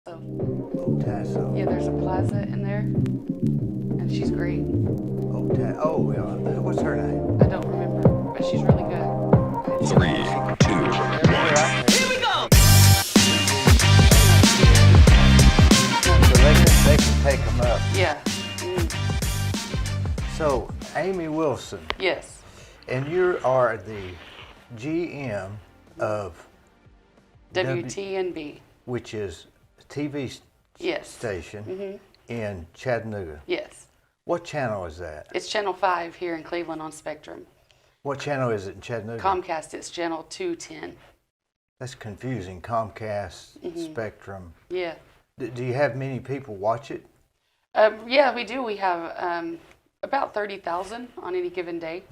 So, El Paso. yeah, there's a plaza in there, and she's great. Oh, yeah. What's her name? I don't remember, but she's really good. Three, two, One. one. Here we go. So they can take them up. Yeah. So, Amy Wilson, Yes. and you are the GM of WTNB. which is a TV Yes. station in Chattanooga. Yes. What channel is that? It's Channel 5 here in Cleveland on Spectrum. What channel is it in Chattanooga? Comcast, it's Channel 210. That's confusing. Comcast, Spectrum. Yeah. Do you have many people watch it? Yeah, we do. We have about 30,000 on any given day,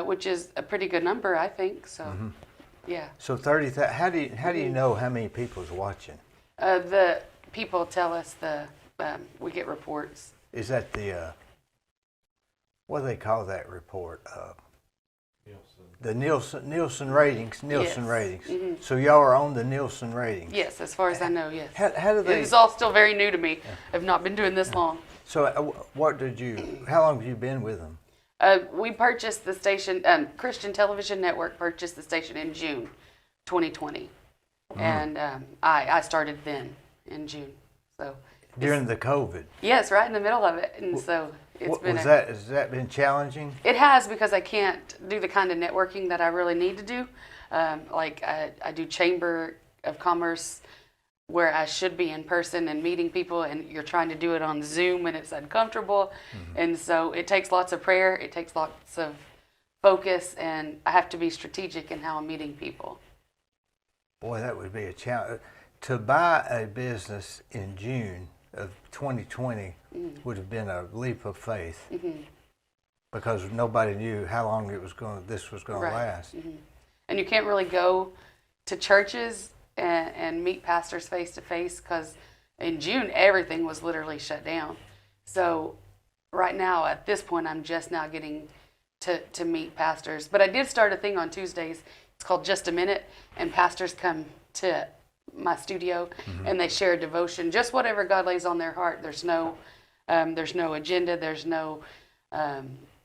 which is a pretty good number, I think. So, yeah. So 30,000. How do you know how many people's watching? The people tell us we get reports. Is that the what do they call that report? The Nielsen ratings. Nielsen Yes. ratings. So y'all are on the Nielsen ratings. Yes, as far as I know, yes. How do they? It's all still very new to me. I've not been doing this long. So how long have you been with them? We purchased the station, Christian Television Network purchased the station in June 2020. And I started then in June. So During the COVID. yes, right in the middle of it. And so it's been Has that been challenging? It has, because I can't do the kind of networking that I really need to do. Like I do Chamber of Commerce where I should be in person and meeting people, and you're trying to do it on Zoom and it's uncomfortable. And so it takes lots of prayer, it takes lots of focus, and I have to be strategic in how I'm meeting people. Boy, that would be a challenge. To buy a business in June of 2020 would have been a leap of faith because nobody knew how long this was going to Right. last. And you can't really go to churches and meet pastors face to face, because in June everything was literally shut down. So right now, at this point, I'm just now getting to meet pastors. But I did start a thing on Tuesdays. It's called Just a Minute, and pastors come to my studio and they share a devotion, just whatever God lays on their heart. There's no agenda. There's no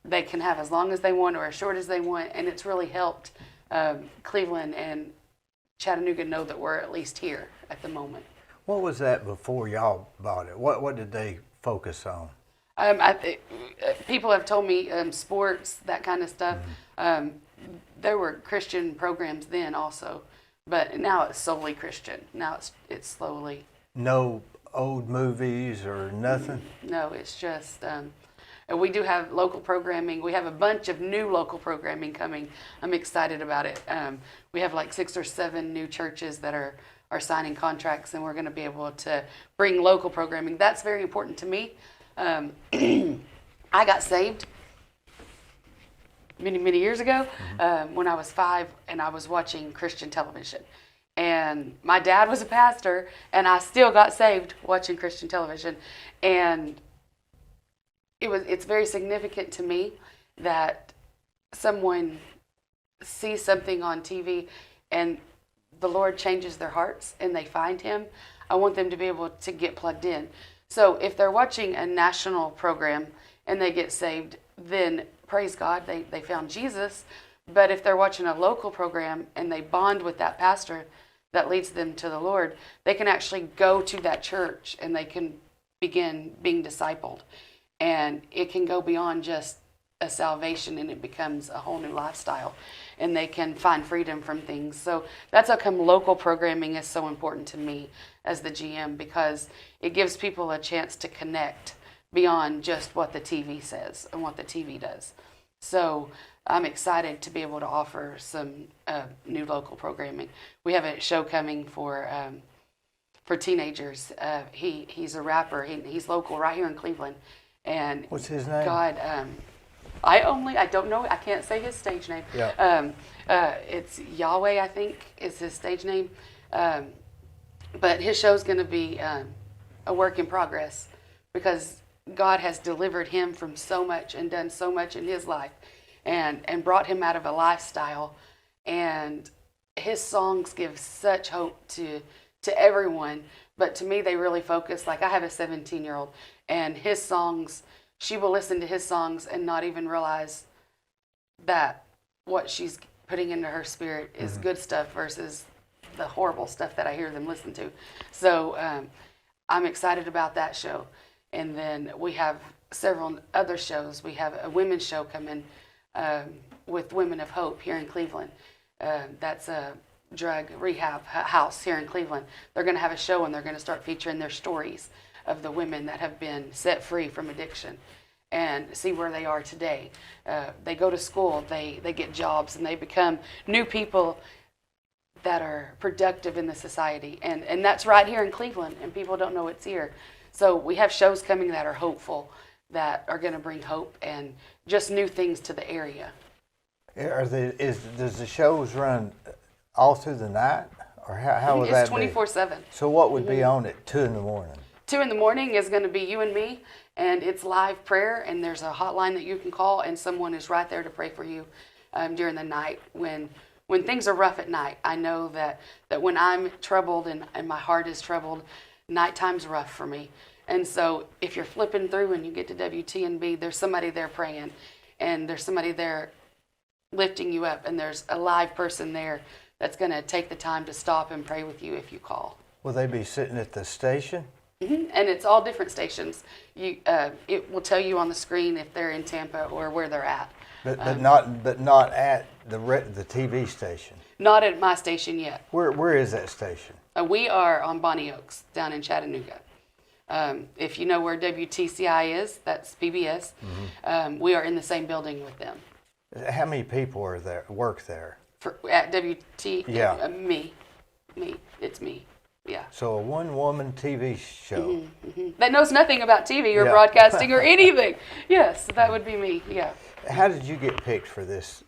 they can have as long as they want or as short as they want, and it's really helped Cleveland and Chattanooga know that we're at least here at the moment. What was that before y'all bought it? What did they focus on? People have told me sports, that kind of stuff. There were Christian programs then also, but now it's solely Christian. Now it's slowly. No old movies or nothing? No, it's just. And we do have local programming. We have a bunch of new local programming coming. I'm excited about it. We have like 6 or 7 new churches that are signing contracts, and we're going to be able to bring local programming. That's very important to me. I got saved many years ago when I was 5, and I was watching Christian television. And my dad was a pastor, and I still got saved watching Christian television. And it's very significant to me that someone sees something on TV and the Lord changes their hearts and they find him. I want them to be able to get plugged in. So if they're watching a national program and they get saved, then praise God, they found Jesus. But if they're watching a local program and they bond with that pastor that leads them to the Lord, they can actually go to that church and they can begin being discipled. And it can go beyond just a salvation, and it becomes a whole new lifestyle, and they can find freedom from things. So that's how come local programming is so important to me as the GM, because it gives people a chance to connect beyond just what the TV says and what the TV does. So I'm excited to be able to offer some new local programming. We have a show coming for teenagers. He's a rapper. He's local right here in Cleveland. And What's his name? God, I don't know. I can't say his stage name. Yeah. It's Yahweh, I think, is his stage name. But his show's going to be a work in progress, because God has delivered him from so much and done so much in his life, and brought him out of a lifestyle. And his songs give such hope to everyone, But to me, they really focus. Like, I have a 17-year-old, and his songs, she will listen to his songs and not even realize that what she's putting into her spirit is good stuff versus the horrible stuff that I hear them listen to. So I'm excited about that show. And then we have several other shows. We have a women's show coming with Women of Hope here in Cleveland. That's a drug rehab house here in Cleveland. They're going to have a show, and they're going to start featuring their stories of the women that have been set free from addiction and see where they are today. They go to school, they get jobs, and they become new people that are productive in the society. And that's right here in Cleveland, and people don't know it's here. So we have shows coming that are hopeful, that are going to bring hope and just new things to the area. Does the shows run all through the night, or how would that be? It's 24/7. So what would be on at 2 in the morning? 2 in the morning is going to be you and me, and it's live prayer, and there's a hotline that you can call, and someone is right there to pray for you during the night. When things are rough at night, I know that when I'm troubled and my heart is troubled, nighttime's rough for me. And so if you're flipping through and you get to WTNB, there's somebody there praying, and there's somebody there lifting you up, and there's a live person there that's going to take the time to stop and pray with you if you call. Will they be sitting at the station? And it's all different stations. It will tell you on the screen if they're in Tampa or where they're at. But not at the TV station. Not at my station yet. Where is that station? We are on Bonnie Oaks down in Chattanooga. If you know where WTCI is, that's PBS. We are in the same building with them. How many people work there? At WT? Yeah. Me. It's me. Yeah. So a one-woman TV show. That knows nothing about TV or broadcasting or anything. Yes, that would be me. Yeah. How did you get picked for this?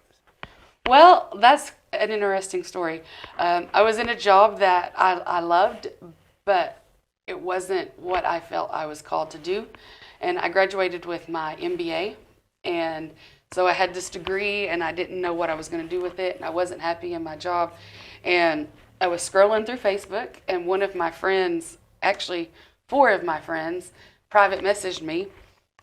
Well, that's an interesting story. I was in a job that I loved, but it wasn't what I felt I was called to do. And I graduated with my MBA, and so I had this degree, and I didn't know what I was going to do with it, and I wasn't happy in my job. And I was scrolling through Facebook, and one of my friends, actually 4 of my friends, private messaged me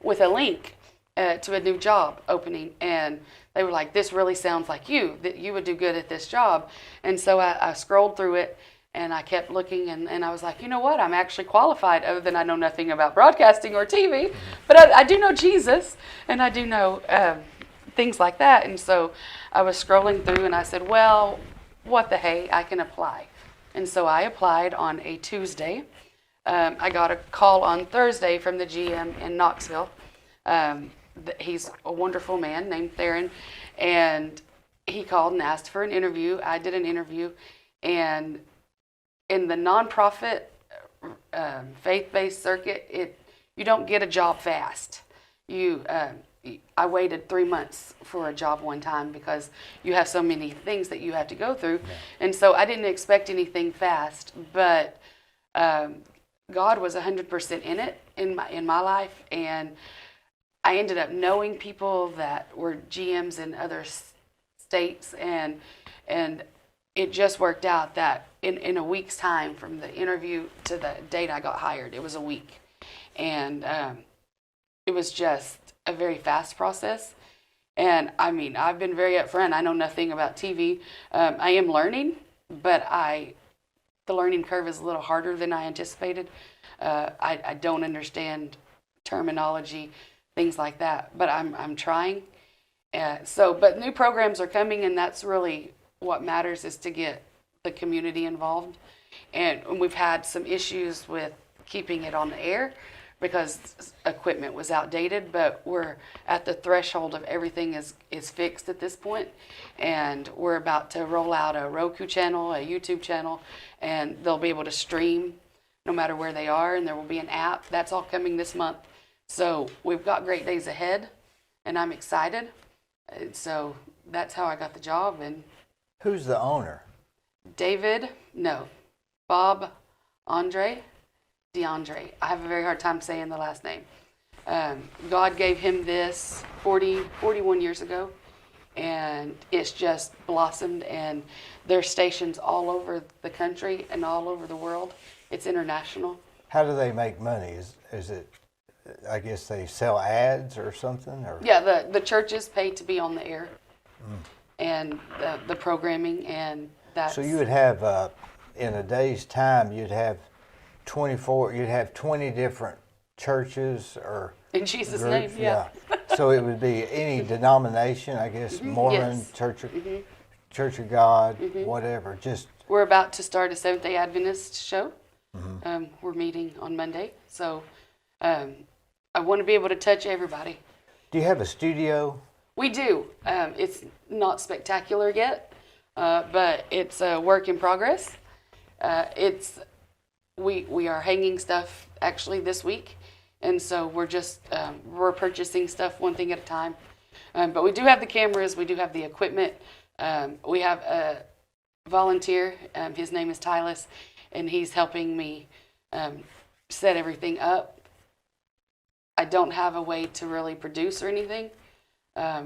with a link to a new job opening. And they were like, this really sounds like you, that you would do good at this job. And so I scrolled through it, and I kept looking, and I was like, you know what, I'm actually qualified, other than I know nothing about broadcasting or TV, but I do know Jesus, and I do know things like that. And so I was scrolling through, and I said, well, what the hey, I can apply. And so I applied on a Tuesday. I got a call on Thursday from the GM in Knoxville. He's a wonderful man named Theron, and he called and asked for an interview. I did an interview, and in the nonprofit faith-based circuit, you don't get a job fast. I waited 3 months for a job one time because you have so many things that you have to go through. Yeah. And so I didn't expect anything fast, but God was 100% in it in my life, and I ended up knowing people that were GMs in other states, and it just worked out that in a week's time from the interview to the date I got hired, it was a week. And it was just a very fast process. And I mean, I've been very upfront. I know nothing about TV. I am learning, but the learning curve is a little harder than I anticipated. I don't understand terminology, things like that, but I'm trying. But new programs are coming, and that's really what matters, is to get the community involved. And we've had some issues with keeping it on the air because equipment was outdated, but we're at the threshold of everything is fixed at this point, and we're about to roll out a Roku channel, a YouTube channel, and they'll be able to stream no matter where they are, and there will be an app. That's all coming this month. So we've got great days ahead, and I'm excited. So that's how I got the job. And who's the owner? Bob DeAndre. I have a very hard time saying the last name. God gave him this 41 years ago, and it's just blossomed, and there's stations all over the country and all over the world, It's international. How do they make money? Is it? I guess they sell ads or something, or Yeah, the churches pay to be on the air, and the programming, and that's. so you would have in a day's time you'd have 24. You'd have 20 different churches or in Jesus' groups. name, yeah. So it would be any denomination, I guess, Mormon, Yes. Church of God, whatever. Just We're about to start a Seventh-day Adventist show. We're meeting on Monday, so I want to be able to touch everybody. do you have a studio? We do. It's not spectacular yet, but it's a work in progress. We are hanging stuff actually this week, and so we're purchasing stuff one thing at a time. But we do have the cameras, we do have the equipment. We have a volunteer. His name is Tylis, and he's helping me set everything up. I don't have a way to really produce or anything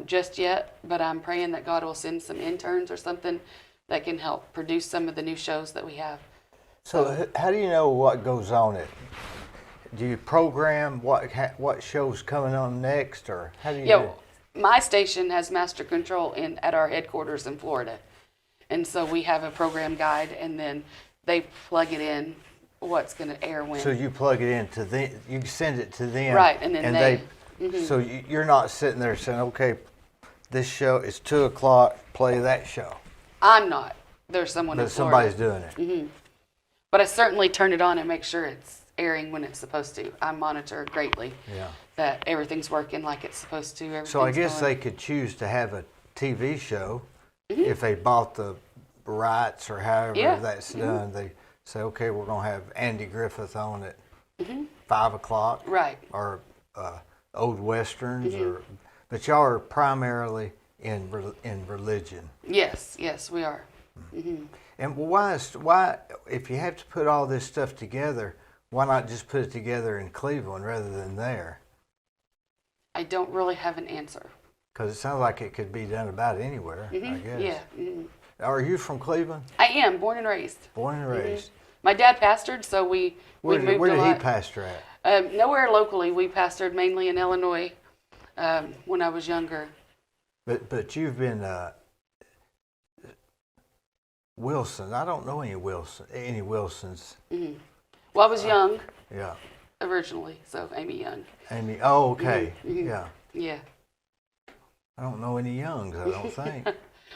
just yet, but I'm praying that God will send some interns or something that can help produce some of the new shows that we have. So how do you know what goes on it? Do you program what show's coming on next, or how do you? Yeah, my station has master control at our headquarters in Florida, and so we have a program guide, and then they plug it in what's going to air when. So you plug it into them, you send it to them, Right, and then they. So you're not sitting there saying, okay, this show is 2:00, play that show. I'm not. There's someone in But Florida. somebody's doing it. But I certainly turn it on and make sure it's airing when it's supposed to. I monitor greatly that everything's working like it's supposed to. So I guess they could choose to have a TV show if they bought the rights or however that's done. They say, okay, we're going to have Andy Griffith on at 5:00, Right. or old westerns, but y'all are primarily in religion. Yes, we are. And why, if you have to put all this stuff together, why not just put it together in Cleveland rather than there? I don't really have an answer. Because it sounds like it could be done about anywhere, I guess. Yeah. Are you from Cleveland? I am born and raised. Born and raised. My dad pastored, so we moved a lot. Where did he pastor at? Nowhere locally. We pastored mainly in Illinois when I was younger. But you've been Wilson. I don't know any Wilsons. Well, I was young Yeah. originally, so Amy Young. Amy. Oh, okay. Yeah. Yeah. I don't know any Youngs, I don't think.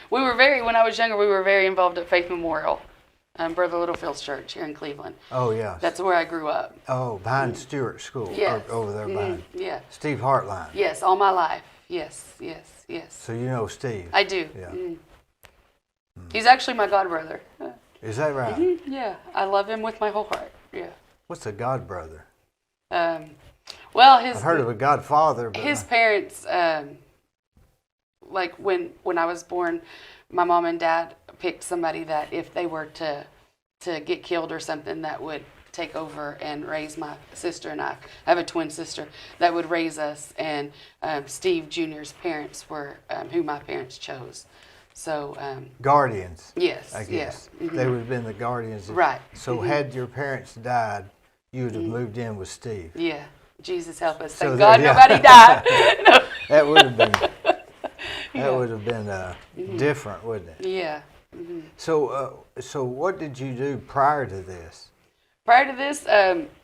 When I was younger, we were very involved at Faith Memorial, Brother Littlefield's church here in Cleveland. Oh, yeah. That's where I grew up. Oh, behind Stewart School. Yes. Over there behind. Yeah. Steve Hartline. Yes, all my life. Yes. So you know Steve. I do. Yeah. He's actually my godbrother. Is that right? Yeah, I love him with my whole heart. Yeah. What's a godbrother? Well, I've heard of a godfather, but his parents, like when I was born, my mom and dad picked somebody that if they were to get killed or something, that would take over and raise my sister and I. I have a twin sister that would raise us, and Steve Jr.'s parents were who my parents chose. So guardians. yes, I guess yes. they would have been the guardians. Right. So had your parents died, you would have moved in with Steve. Yeah. Jesus help us. So Thank God yeah. nobody died. No. That would have been. That would have been different, wouldn't it? Yeah. So what did you do prior to this? Prior to this,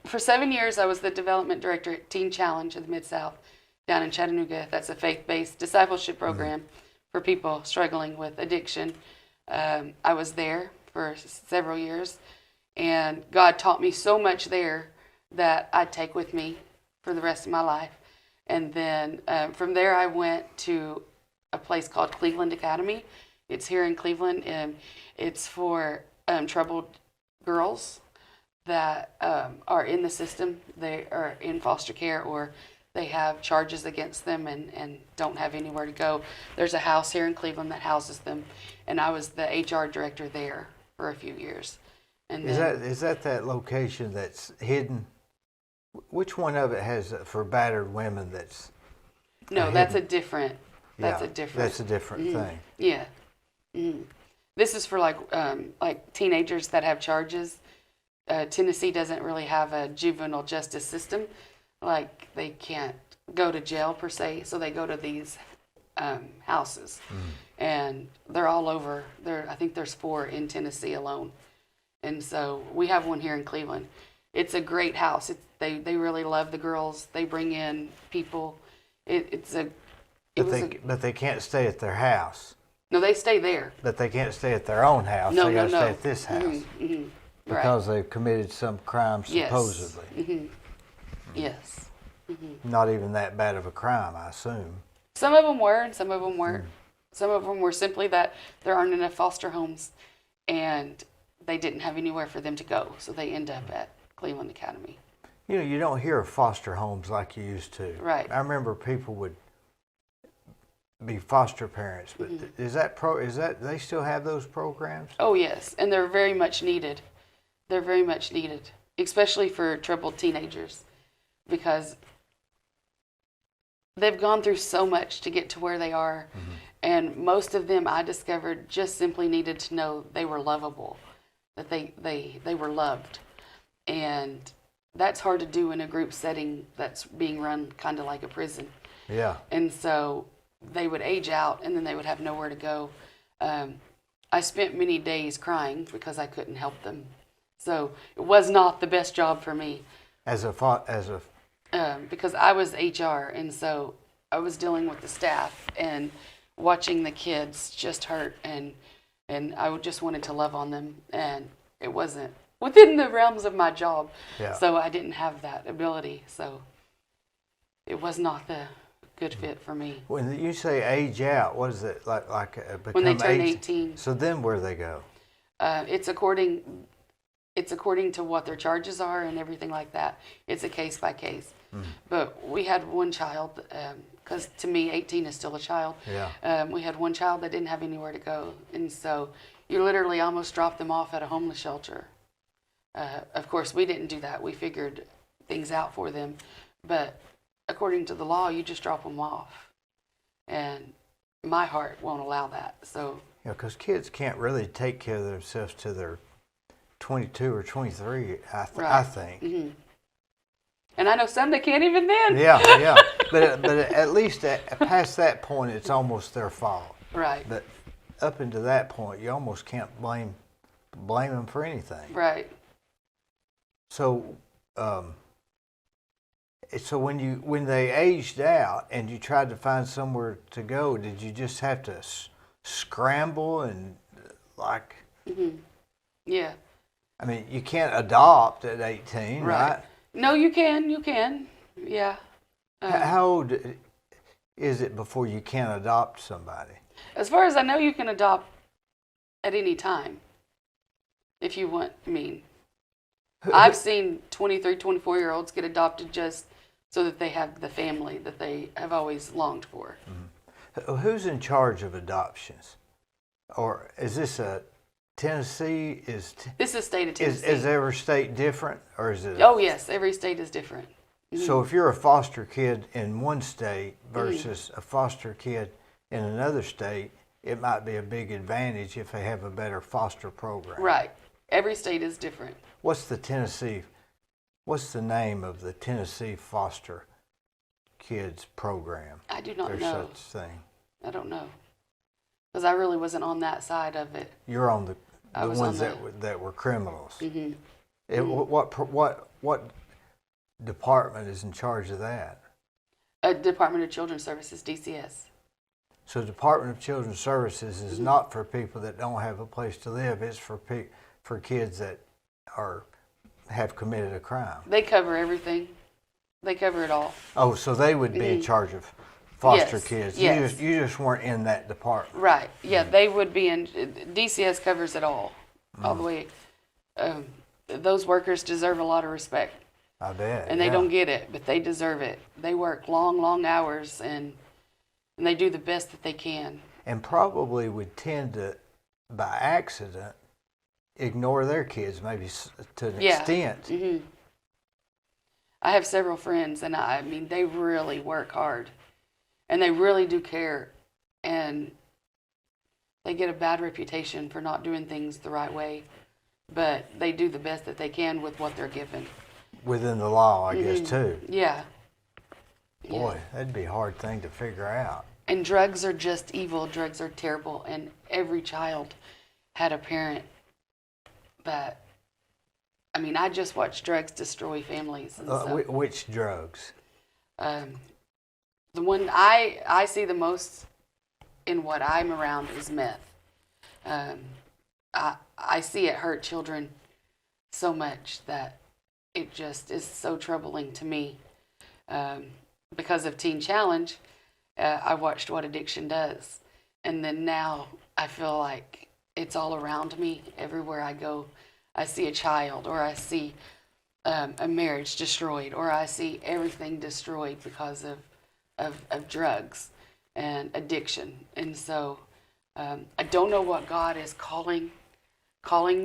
for 7 years, I was the development director at Teen Challenge in the Mid-South down in Chattanooga. That's a faith-based discipleship program for people struggling with addiction. I was there for several years, and God taught me so much there that I'd take with me for the rest of my life. And then from there, I went to a place called Cleveland Academy. It's here in Cleveland, and it's for troubled girls that are in the system. They are in foster care, or they have charges against them and don't have anywhere to go. There's a house here in Cleveland that houses them, and I was the HR director there for a few years. And Is that location that's hidden? Which one of it has for battered women that's No, that's a different. That's yeah, a different. That's a different thing. Yeah. This is for like teenagers that have charges. Tennessee doesn't really have a juvenile justice system. Like, they can't go to jail per se, so they go to these houses. And they're all over. I think there's 4 in Tennessee alone. And so we have one here in Cleveland. It's a great house. They really love the girls. They bring in people. But they can't stay at their house. No, they stay there. But they can't stay at their own house. No, they got to no. stay at this house. Mm-hmm. Because they've committed some crime, supposedly. Yes. Mm-hmm. Yes. Not even that bad of a crime, I assume. Some of them were, and some of them weren't. Some of them were simply that there aren't enough foster homes, and they didn't have anywhere for them to go, so they end up at Cleveland Academy. You know, you don't hear of foster homes like you used to. Right. I remember people would be foster parents, but is that they still have those programs? Oh yes, and they're very much needed. They're very much needed, especially for troubled teenagers, because they've gone through so much to get to where they are, and most of them, I discovered, just simply needed to know they were lovable, that they were loved, and that's hard to do in a group setting that's being run kind of like a prison. Yeah. And so they would age out, and then they would have nowhere to go. I spent many days crying because I couldn't help them. So it was not the best job for me. Because I was HR, and so I was dealing with the staff and watching the kids just hurt, and I just wanted to love on them, and it wasn't within the realms of my job. Yeah. So I didn't have that ability. So it was not the good fit for me. When you say age out, what is it like? When they turn 18. So then where do they go? It's according to what their charges are and everything like that. It's a case by case. But we had one child, because to me 18 is still a child. Yeah. We had one child that didn't have anywhere to go, and so you literally almost dropped them off at a homeless shelter. Of course, we didn't do that. We figured things out for them, but according to the law, you just drop them off, and my heart won't allow that. So because kids can't really take care of themselves till they're 22 or 23, I think. Mm-hmm. And I know some that can't even then. Yeah. But at least past that point, it's almost their fault. Right. But up until that point, you almost can't blame them for anything. Right. So, so when they aged out and you tried to find somewhere to go, did you just have to scramble and like? Mm-hmm. Yeah. I mean, you can't adopt at 18, right? No, you can. Yeah. How old is it before you can adopt somebody? As far as I know, you can adopt at any time if you want. I mean, I've seen 23, 24-year-olds get adopted just so that they have the family that they have always longed for. Mm-hmm. Who's in charge of adoptions? Or is this a Tennessee? This is state of Tennessee. Is every state different, or is it? Oh yes, every state is different. Mm-hmm. So if you're a foster kid in one state versus a foster kid in another state, it might be a big advantage if they have a better foster program. Right. Every state is different. What's the name of the Tennessee foster kids program? I do not There's know. such thing. I don't know. Because I really wasn't on that side of it. You're on the ones that were criminals. Mm-hmm. What department is in charge of that? Department of Children's Services, DCS. So Department of Children's Services is not for people that don't have a place to live. It's for kids that have committed a crime. They cover everything. They cover it all. Oh, so they would be in charge of foster Yes, kids. yes. You just weren't in that department. Right. Yeah, they would be in. DCS covers it all the way. Those workers deserve a lot of respect. I bet. And they don't get it, but they deserve it. They work long hours, and they do the best that they can. And probably would tend to, by accident, ignore their kids, maybe to an extent. Mm-hmm. I have several friends, and I mean, they really work hard, and they really do care, and they get a bad reputation for not doing things the right way. but they do the best that they can with what they're given. Within the law, I guess, too. Yeah. Boy, that'd be a hard thing to figure out. And drugs are just evil. Drugs are terrible. And every child had a parent that, I mean, I just watched drugs destroy families. And stuff. Which drugs? The one I see the most in what I'm around is meth. I see it hurt children so much that it just is so troubling to me. Because of Teen Challenge, I watched what addiction does. And then now I feel like it's all around me. Everywhere I go, I see a child, or I see a marriage destroyed, or I see everything destroyed because of drugs and addiction. And so I don't know what God is calling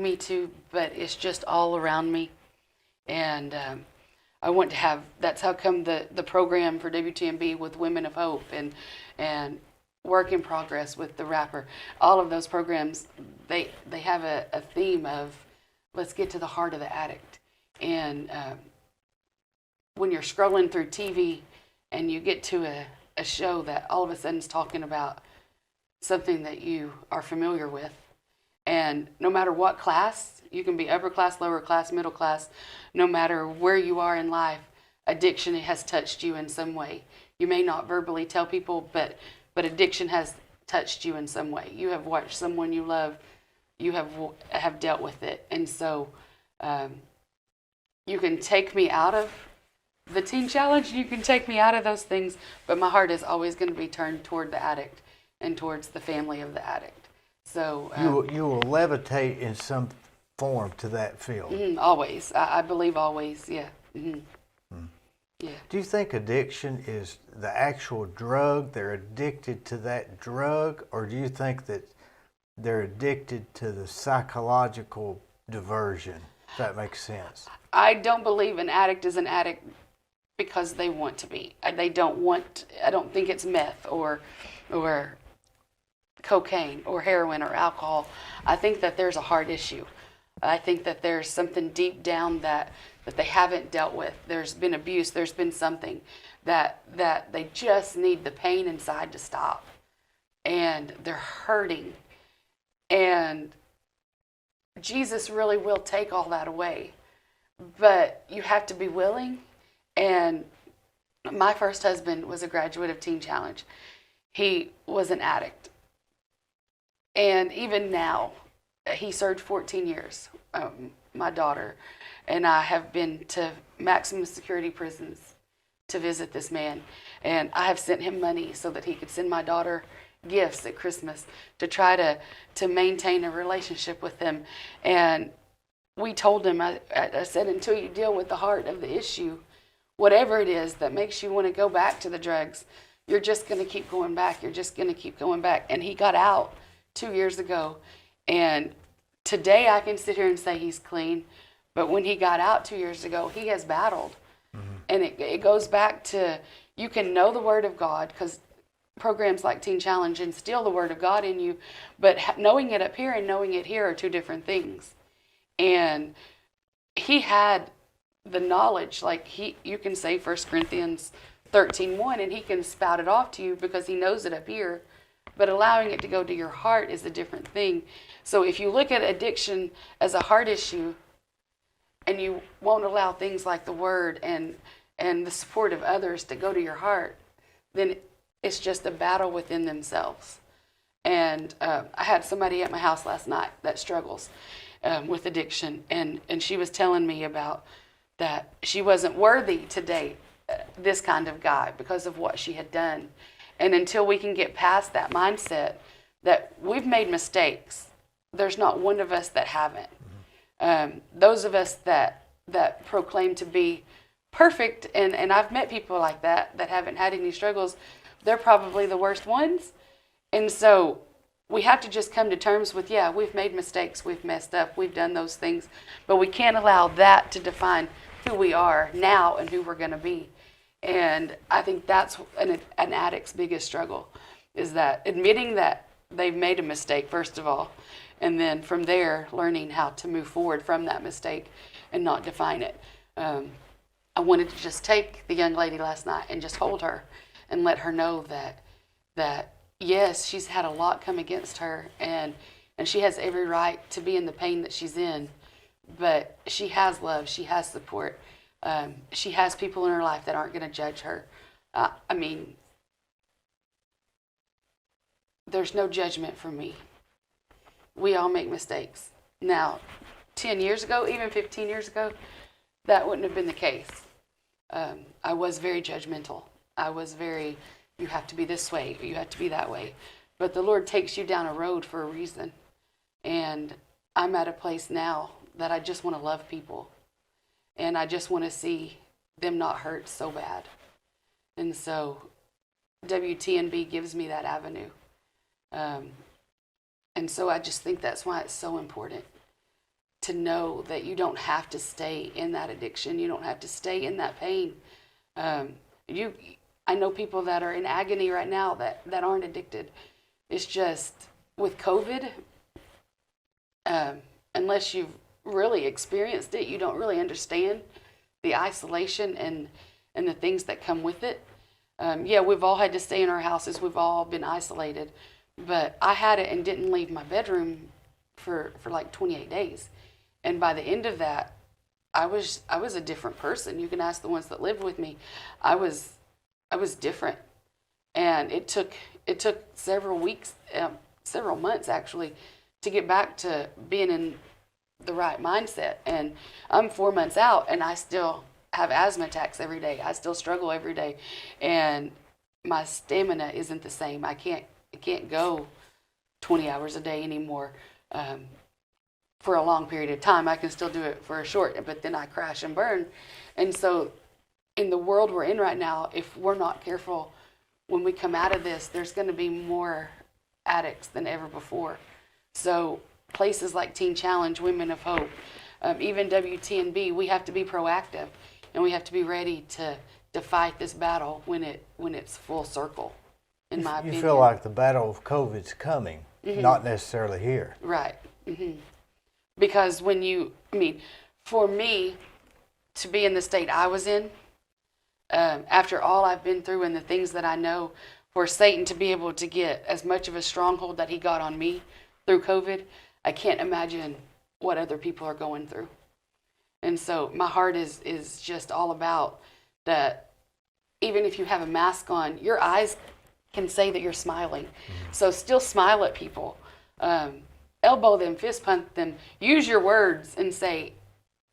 me to, but it's just all around me. And I want to have, that's how come the program for WTMB with Women of Hope and Work in Progress with the rapper, all of those programs, they have a theme of let's get to the heart of the addict. And when you're scrolling through TV and you get to a show that all of a sudden is talking about something that you are familiar with, and no matter what class, you can be upper class, lower class, middle class, no matter where you are in life, addiction has touched you in some way. You may not verbally tell people, but addiction has touched you in some way. You have watched someone you love, you have dealt with it. And so you can take me out of the Teen Challenge, you can take me out of those things, but my heart is always going to be turned toward the addict and towards the family of the addict. So you will levitate in some form to that field. Always. I believe always, yeah. Yeah. Do you think addiction is the actual drug? They're addicted to that drug? Or do you think that they're addicted to the psychological diversion, if that makes sense? I don't believe an addict is an addict because they want to be. I don't think it's meth or cocaine or heroin or alcohol. I think that there's a heart issue. I think that there's something deep down that they haven't dealt with. There's been abuse. There's been something that they just need the pain inside to stop. And they're hurting. And Jesus really will take all that away. But you have to be willing. And my first husband was a graduate of Teen Challenge. He was an addict. And even now, he served 14 years, my daughter, and I have been to maximum security prisons to visit this man. And I have sent him money so that he could send my daughter gifts at Christmas to try to maintain a relationship with him. And we told him, I said, until you deal with the heart of the issue, whatever it is that makes you want to go back to the drugs, you're just going to keep going back. You're just going to keep going back. And he got out 2 years ago. And today I can sit here and say he's clean. But when he got out 2 years ago, he has battled. And it goes back to, you can know the Word of God, because programs like Teen Challenge instill the Word of God in you, but knowing it up here and knowing it here are two different things. And he had the knowledge, like you can say 1 Corinthians 13:1, and he can spout it off to you because he knows it up here, but allowing it to go to your heart is a different thing. So if you look at addiction as a heart issue, and you won't allow things like the Word and the support of others to go to your heart, then it's just a battle within themselves. And I had somebody at my house last night that struggles with addiction, and she was telling me about that she wasn't worthy to date this kind of guy because of what she had done. And until we can get past that mindset that we've made mistakes, there's not one of us that haven't. Those of us that proclaim to be perfect, and I've met people like that haven't had any struggles, they're probably the worst ones. And so we have to just come to terms with, yeah, we've made mistakes, we've messed up, we've done those things, but we can't allow that to define who we are now and who we're going to be. And I think that's an addict's biggest struggle, is that admitting that they've made a mistake, first of all, And then from there, learning how to move forward from that mistake and not define it. I wanted to just take the young lady last night and just hold her and let her know that yes, she's had a lot come against her, and she has every right to be in the pain that she's in, but she has love, she has support, she has people in her life that aren't going to judge her. I mean, there's no judgment from me. We all make mistakes. Now, 10 years ago, even 15 years ago, that wouldn't have been the case. I was very judgmental. I was very, you have to be this way, you have to be that way. But the Lord takes you down a road for a reason. And I'm at a place now that I just want to love people. And I just want to see them not hurt so bad. And so WTNB gives me that avenue. And so I just think that's why it's so important to know that you don't have to stay in that addiction. You don't have to stay in that pain. I know people that are in agony right now that aren't addicted. It's just with COVID, unless you've really experienced it, you don't really understand the isolation and the things that come with it. Yeah, we've all had to stay in our houses. We've all been isolated. But I had it and didn't leave my bedroom for like 28 days. And by the end of that, I was a different person. You can ask the ones that lived with me. I was different. And it took several weeks, several months actually, to get back to being in the right mindset. And I'm 4 months out and I still have asthma attacks every day. I still struggle every day. And my stamina isn't the same. I can't go 20 hours a day anymore for a long period of time. I can still do it for a short, but then I crash and burn. And so in the world we're in right now, if we're not careful, when we come out of this, there's going to be more addicts than ever before. So places like Teen Challenge, Women of Hope, even WTNB, we have to be proactive and we have to be ready to fight this battle when it's full circle. In my opinion. You feel like the battle of COVID's coming, not necessarily here. Right. Mm-hmm. Because for me to be in the state I was in, after all I've been through and the things that I know, for Satan to be able to get as much of a stronghold that he got on me through COVID, I can't imagine what other people are going through. And so my heart is just all about that. Even if you have a mask on, your eyes can say that you're smiling. So still smile at people. Elbow them, fist pump them. Use your words and say,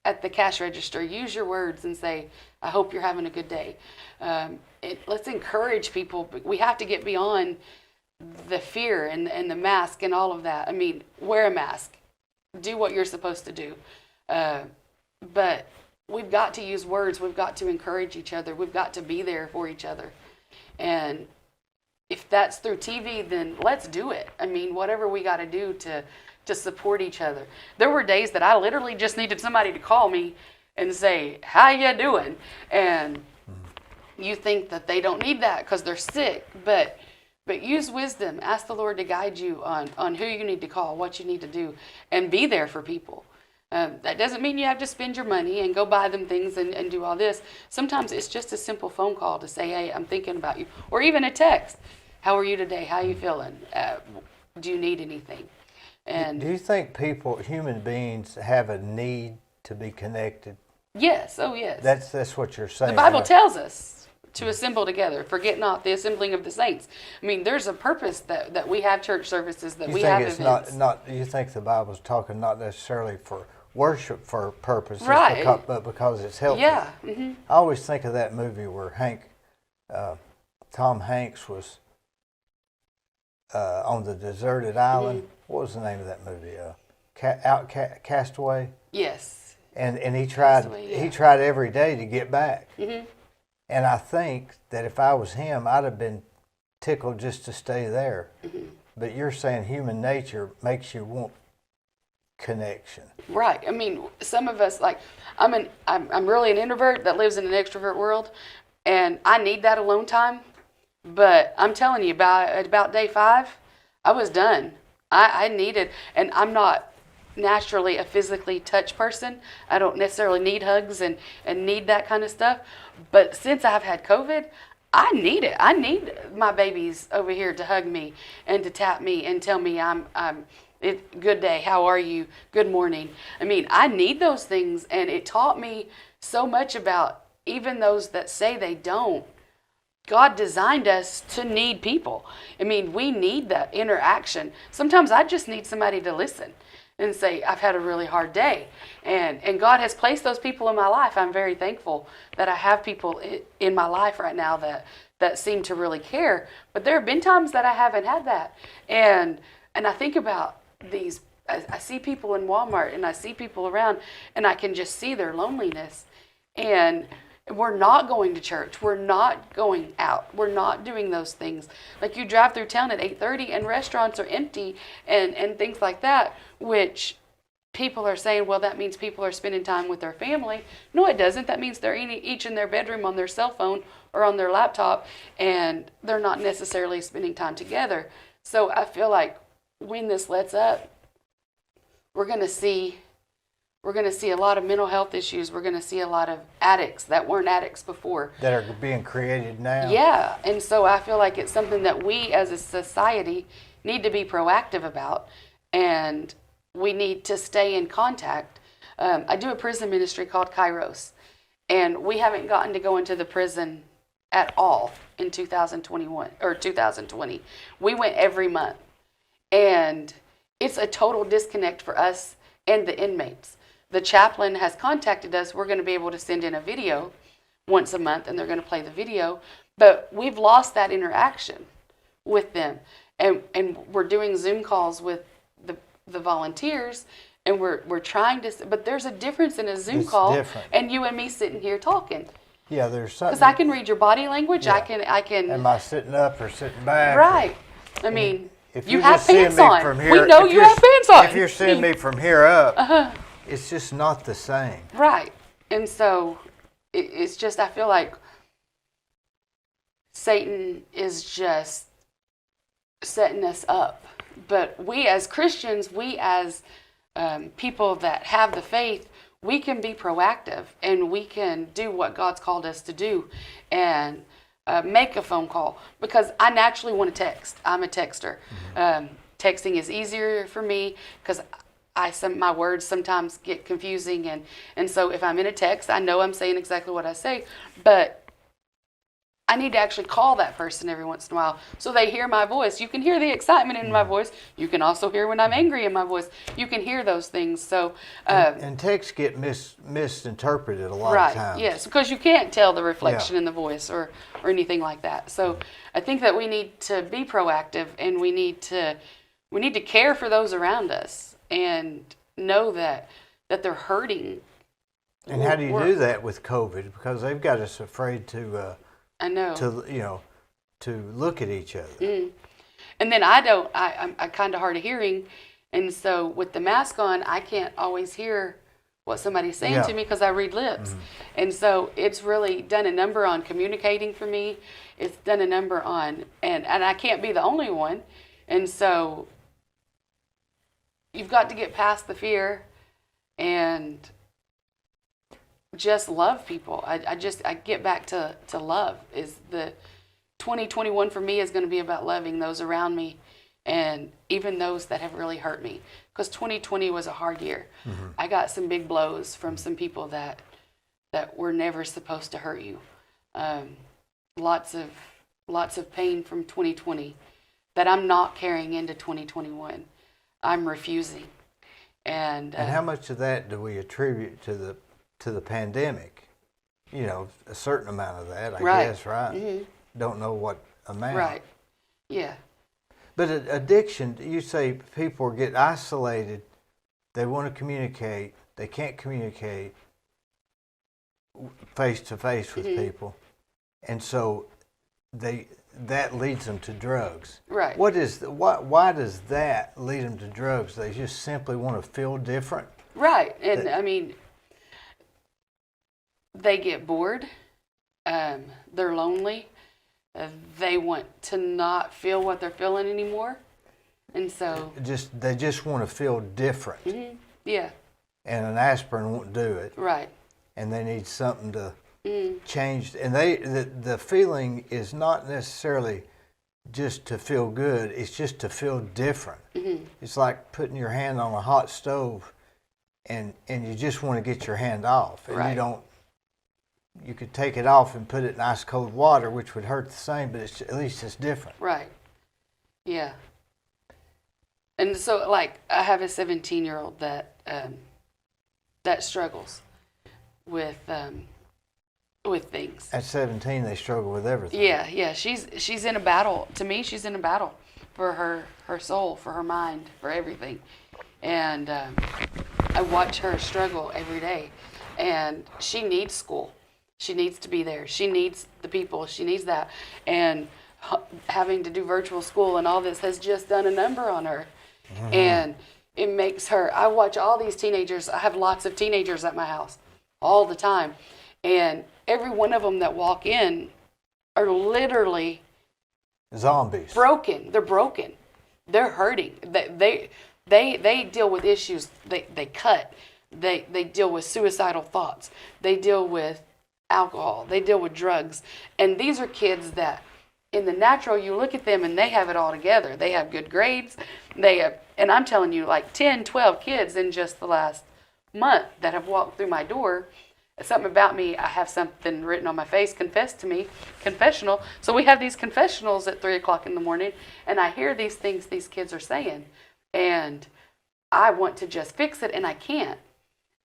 at the cash register, use your words and say, I hope you're having a good day. Let's encourage people. But we have to get beyond the fear and the mask and all of that. I mean, wear a mask. Do what you're supposed to do. But we've got to use words. We've got to encourage each other. We've got to be there for each other. And if that's through TV, then let's do it. I mean, whatever we got to do to support each other. There were days that I literally just needed somebody to call me and say, how you doing? And you think that they don't need that because they're sick, but use wisdom. Ask the Lord to guide you on who you need to call, what you need to do, and be there for people. That doesn't mean you have to spend your money and go buy them things and do all this. Sometimes it's just a simple phone call to say, hey, I'm thinking about you. Or even a text. How are you today? How are you feeling? Do you need anything? And do you think human beings, have a need to be connected? Yes. Oh, yes. That's what you're saying. The Bible right? tells us to assemble together. Forget not the assembling of the saints. I mean, there's a purpose that we have church services, that we have events. You think the Bible's talking not necessarily for worship for purposes, right? But because it's healthy. Yeah. Mm-hmm. I always think of that movie where Tom Hanks was on the deserted island. Mm-hmm. What was the name of that movie? Castaway. Yes. And he tried he tried every day to get back. Mm-hmm. And I think that if I was him, I'd have been tickled just to stay there. Mm-hmm. But you're saying human nature makes you want connection. Right. I mean, some of us, like, I'm really an introvert that lives in an extrovert world, and I need that alone time. But I'm telling you, about day 5, I was done. I needed, and I'm not naturally a physically touch person. I don't necessarily need hugs and need that kind of stuff. But since I've had COVID, I need it. I need my babies over here to hug me and to tap me and tell me good day, how are you, good morning. I mean, I need those things, and it taught me so much about even those that say they don't. God designed us to need people. I mean, we need that interaction. Sometimes I just need somebody to listen and say, I've had a really hard day. And God has placed those people in my life. I'm very thankful that I have people in my life right now that seem to really care. But there have been times that I haven't had that. And I think about these, I see people in Walmart and I see people around, and I can just see their loneliness. And we're not going to church. We're not going out. We're not doing those things. Like, you drive through town at 8:30 and restaurants are empty and things like that, which people are saying, well, that means people are spending time with their family. No, it doesn't. That means they're each in their bedroom on their cell phone or on their laptop, and they're not necessarily spending time together. So I feel like when this lets up, we're going to see a lot of mental health issues. We're going to see a lot of addicts that weren't addicts before. That are being created now. Yeah, and so I feel like it's something that we as a society need to be proactive about, and we need to stay in contact. I do a prison ministry called Kairos, and we haven't gotten to go into the prison at all in 2021 or 2020. We went every month, and it's a total disconnect for us and the inmates. The chaplain has contacted us. We're going to be able to send in a video once a month, and they're going to play the video. But we've lost that interaction with them. And we're doing Zoom calls with the volunteers, and we're trying to, but there's a difference in a Zoom call different. And you and me sitting here talking. Yeah, there's something. Because I can read your body language. Yeah. I can. Am I sitting up or sitting back? Right. I mean, if you you're have just seeing pants me on. from here, We know you have pants on. If you're seeing me from here up, it's just not the same. Right. And so it's just, I feel like Satan is just setting us up. But we as Christians, we as people that have the faith, we can be proactive, and we can do what God's called us to do, and make a phone call, because I naturally want to text. I'm a texter. Texting is easier for me because my words sometimes get confusing, and so if I'm in a text, I know I'm saying exactly what I say, but I need to actually call that person every once in a while so they hear my voice. You can hear the excitement in my voice. You can also hear when I'm angry in my voice. You can hear those things. So and texts get misinterpreted a lot of times. Yes, because you can't tell the reflection in the voice or anything like that. So I think that we need to be proactive, and we need to care for those around us and know that they're hurting. And how do you do that with COVID? Because they've got us afraid to. I know. To look at each other. And then I'm kind of hard of hearing, and so with the mask on, I can't always hear what somebody's saying to me because I read lips. And so it's really done a number on communicating for me. It's done a number on, and I can't be the only one. And so you've got to get past the fear and just love people. I get back to love. Is the 2021 for me is going to be about loving those around me, and even those that have really hurt me, because 2020 was a hard year. I got some big blows from some people that were never supposed to hurt you. Lots of pain from 2020 that I'm not carrying into 2021. I'm refusing. And how much of that do we attribute to the pandemic? A certain amount of that, I guess, right? Don't know what amount. Right. Yeah. But addiction, you say people get isolated, they want to communicate, they can't communicate face to face with people, and so that leads them to drugs. Right. Why does that lead them to drugs? They just simply want to feel different. Right. And I mean, they get bored, they're lonely, they want to not feel what they're feeling anymore, And so they just want to feel different. Mm-hmm. Yeah. And an aspirin won't do it. Right. And they need something to change. And the feeling is not necessarily just to feel good. It's just to feel different. Mm-hmm. It's like putting your hand on a hot stove, and you just want to get your hand off. And right. You could take it off and put it in ice cold water, which would hurt the same, but at least it's different. Right. Yeah. And so, like, I have a 17-year-old that struggles with things. At 17, they struggle with everything. Yeah. She's in a battle. To me, she's in a battle for her soul, for her mind, for everything. And I watch her struggle every day. And she needs school. She needs to be there. She needs the people. She needs that. And having to do virtual school and all this has just done a number on her. Mm-hmm. And it makes her, I watch all these teenagers. I have lots of teenagers at my house all the time. And every one of them that walk in are literally zombies. Broken. They're broken. They're hurting. They deal with issues. They cut. They deal with suicidal thoughts. They deal with alcohol. They deal with drugs. And these are kids that in the natural, you look at them and they have it all together. They have good grades. And I'm telling you, like 10, 12 kids in just the last month that have walked through my door. Something about me, I have something written on my face, confess to me, confessional. So we have these confessionals at 3 o'clock in the morning, and I hear these things these kids are saying. And I want to just fix it, and I can't.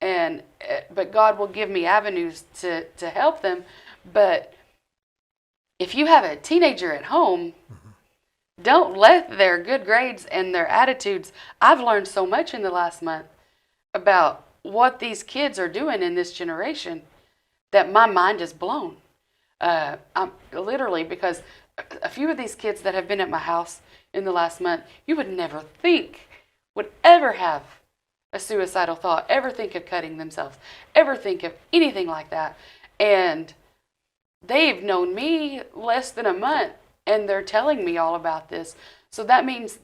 But God will give me avenues to help them. But if you have a teenager at home, don't let their good grades and their attitudes. I've learned so much in the last month about what these kids are doing in this generation that my mind is blown. I'm literally, because a few of these kids that have been at my house in the last month, you would never think would ever have a suicidal thought, ever think of cutting themselves, ever think of anything like that. And they've known me less than a month, and they're telling me all about this. So that means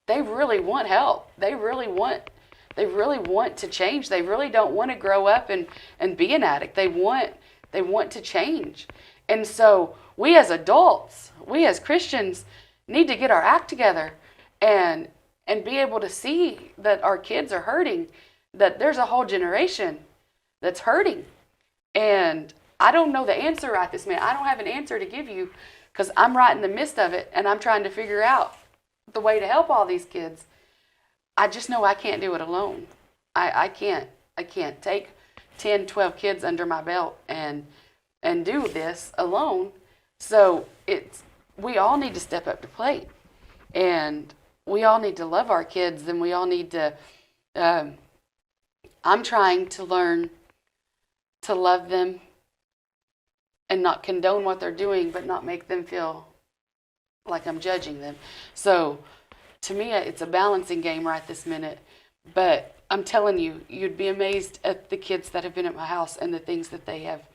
they really want help. They really want to change. They really don't want to grow up and be an addict. They want to change. And so we as adults, we as Christians need to get our act together and be able to see that our kids are hurting, that there's a whole generation that's hurting. And I don't know the answer right this minute. I don't have an answer to give you because I'm right in the midst of it, and I'm trying to figure out the way to help all these kids. I just know I can't do it alone. I can't take 10, 12 kids under my belt and do this alone. So we all need to step up to plate, and we all need to love our kids, and we all need to, I'm trying to learn to love them and not condone what they're doing, but not make them feel like I'm judging them. So to me, it's a balancing game right this minute. But I'm telling you, you'd be amazed at the kids that have been at my house and the things that they have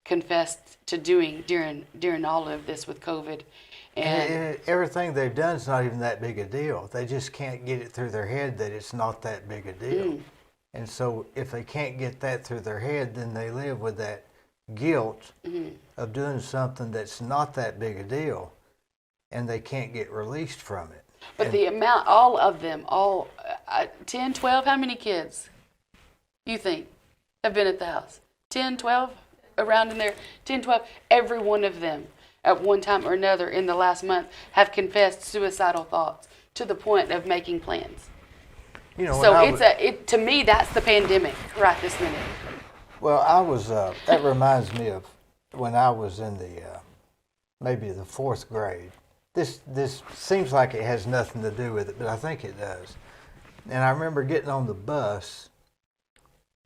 confessed to doing during all of this with COVID. And everything they've done is not even that big a deal. They just can't get it through their head that it's not that big a deal. And so if they can't get that through their head, then they live with that guilt of doing something that's not that big a deal, and they can't get released from it. But the amount, all of them, 10, 12, how many kids you think have been at the house? 10, 12, around in there, 10, 12, every one of them at one time or another in the last month have confessed suicidal thoughts to the point of making plans. You know, so to me, that's the pandemic right this minute. Well, that reminds me of when I was in maybe the 4th grade. This seems like it has nothing to do with it, but I think it does. And I remember getting on the bus,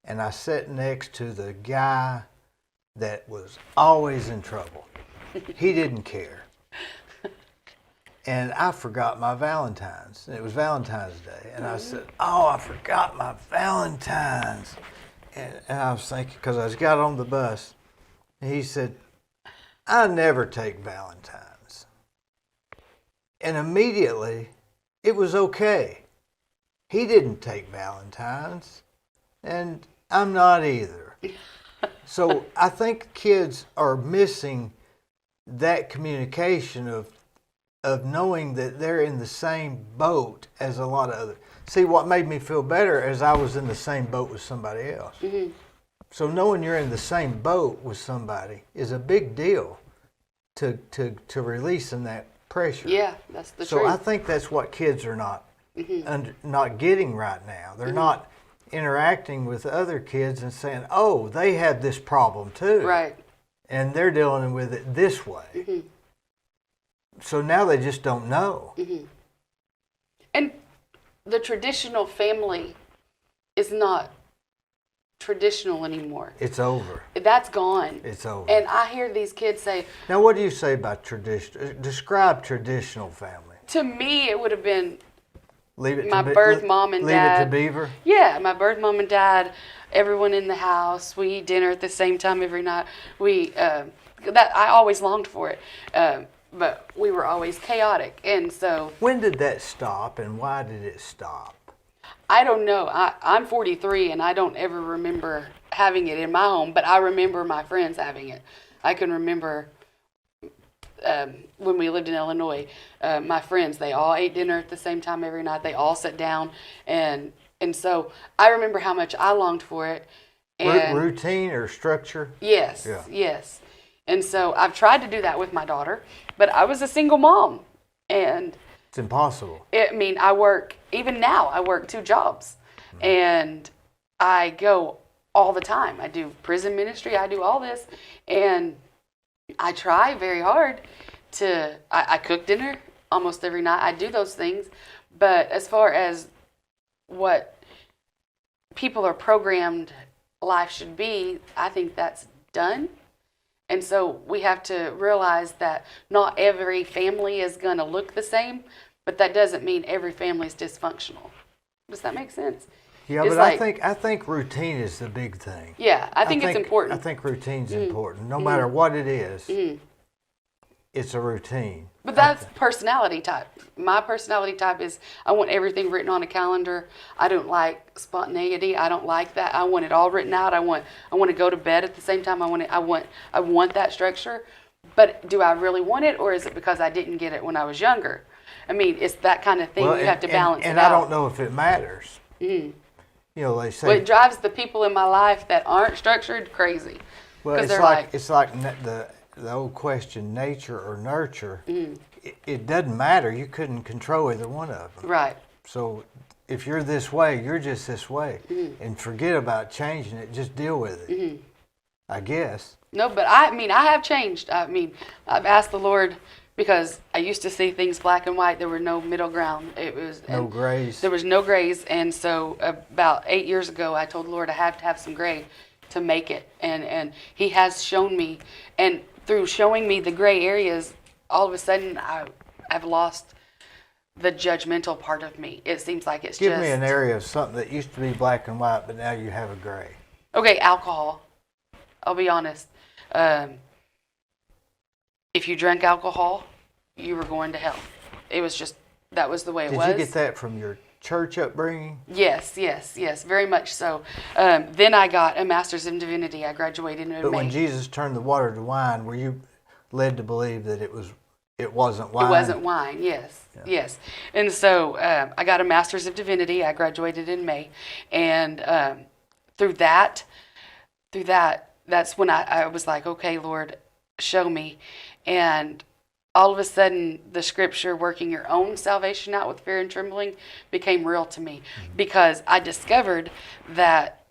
and I sat next to the guy that was always in trouble. He didn't care. And I forgot my Valentine's. And it was Valentine's Day. And I said, oh, I forgot my Valentine's. And I was thinking, because I just got on the bus, and he said, I never take Valentine's. And immediately, it was okay. He didn't take Valentine's, and I'm not either. So I think kids are missing that communication of knowing that they're in the same boat as a lot of other. See, what made me feel better is I was in the same boat with somebody else. Mm-hmm. So knowing you're in the same boat with somebody is a big deal to releasing that pressure. Yeah, that's the truth. So I think that's what kids are not not getting right now. They're not interacting with other kids and saying, "Oh, they have this problem too," right? And they're dealing with it this way. So now they just don't know. And the traditional family is not traditional anymore. It's over. That's gone. It's over. And I hear these kids say, now what do you say about tradition? Describe traditional family. To me, it would have been my birth mom and dad. Leave it to Beaver? Yeah, my birth mom and dad, everyone in the house. We eat dinner at the same time every night. That I always longed for it. But we were always chaotic. And so... When did that stop and why did it stop? I don't know. I'm 43 and I don't ever remember having it in my home, but I remember my friends having it. I can remember when we lived in Illinois, my friends, they all ate dinner at the same time every night. They all sat down. And so I remember how much I longed for it. And routine or structure? Yes, yeah. Yes. And so I've tried to do that with my daughter, but I was a single mom. And it's impossible. I work, even now, I work 2 jobs. And I go all the time. I do prison ministry. I do all this. And I try very hard I cook dinner almost every night. I do those things. But as far as what people are programmed life should be, I think that's done. And so we have to realize that not every family is going to look the same, but that doesn't mean every family is dysfunctional. Does that make sense? Yeah, it's but I think routine is the big thing. Yeah, I think it's important. I think routine's important. No matter what it is, it's a routine. But that's personality type. My personality type is I want everything written on a calendar. I don't like spontaneity. I don't like that. I want it all written out. I want to go to bed at the same time. I want that structure. But do I really want it, or is it because I didn't get it when I was younger? I mean, it's that kind of thing. You have to balance it out. And I don't know if it matters. You know, they say. Well, it drives the people in my life that aren't structured crazy. Well, it's like the old question, nature or nurture. It doesn't matter. You couldn't control either one of them. Right. So if you're this way, you're just this way. And forget about changing it. Just deal with it. I guess. No, but I have changed. I've asked the Lord, because I used to see things black and white. There were no middle ground. It was no grays. There was no grays. And so about 8 years ago, I told the Lord I have to have some gray to make it. And He has shown me. And through showing me the gray areas, all of a sudden I've lost the judgmental part of me. It seems like it's Give me an area of something that used to be black and white, but now you have a gray. Okay, alcohol. I'll be honest. If you drank alcohol, you were going to hell. It was just, that was the way it was. Did you get that from your church upbringing? Yes, very much so. Then I got a master's in divinity. I graduated in May. But when Jesus turned the water to wine, were you led to believe that it wasn't wine? It wasn't wine, yes. Yeah. Yes. And so I got a master's of divinity. I graduated in May. And through that, that's when I was like, okay, Lord, show me. And all of a sudden, the scripture, working your own salvation out with fear and trembling, became real to me. Because I discovered that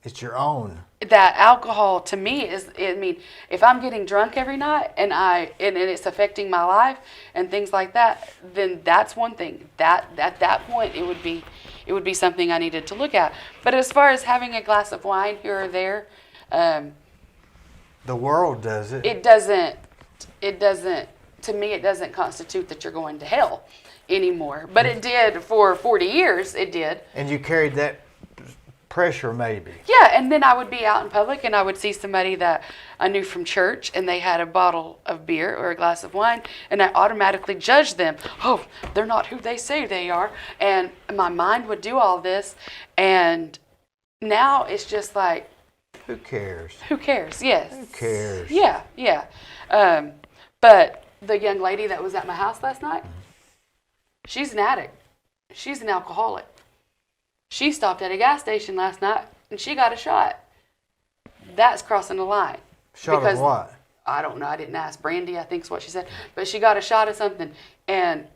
it's your own. That alcohol to me is, if I'm getting drunk every night and it's affecting my life and things like that, then that's one thing. That at that point it would be something I needed to look at. But as far as having a glass of wine here or there, the world does it. It doesn't. To me, it doesn't constitute that you're going to hell anymore. But it did for 40 years. It did. And you carried that pressure maybe. Yeah, and then I would be out in public and I would see somebody that I knew from church and they had a bottle of beer or a glass of wine and I automatically judged them. Oh, they're not who they say they are. And my mind would do all this. And now it's just like, who cares? Who cares? Yes. Who cares? Yeah, yeah. But the young lady that was at my house last night, she's an addict. She's an alcoholic. She stopped at a gas station last night and she got a shot. That's crossing the line. Shot of what? I don't know. I didn't ask. Brandy, I think is what she said. But she got a shot of something. And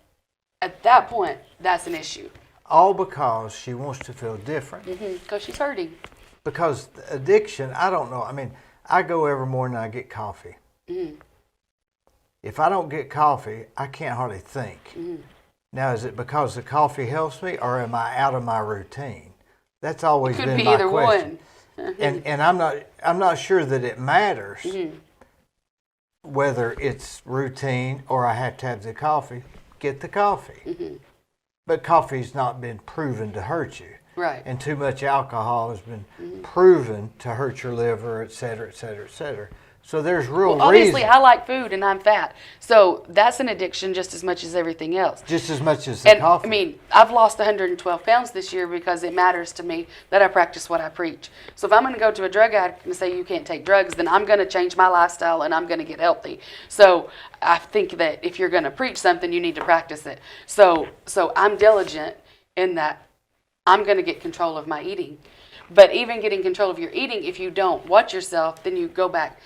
at that point, that's an issue. All because she wants to feel different. Because she's hurting. Because addiction, I don't know. I mean, I go every morning and I get coffee. If I don't get coffee, I can't hardly think. Now, is it because the coffee helps me, or am I out of my routine? That's always been my question. Could be either one. And I'm not sure that it matters whether it's routine or I have to have the coffee. Get the coffee. But coffee's not been proven to hurt you. Right. And too much alcohol has been proven to hurt your liver, et cetera, et cetera, et cetera. So there's real reason. Obviously, I like food and I'm fat. So that's an addiction just as much as everything else. Just as much as the coffee. I mean, I've lost 112 pounds this year because it matters to me that I practice what I preach. So if I'm going to go to a drug addict and say you can't take drugs, then I'm going to change my lifestyle and I'm going to get healthy. So I think that if you're going to preach something, you need to practice it. So I'm diligent in that I'm going to get control of my eating. But even getting control of your eating, if you don't watch yourself, then you go back.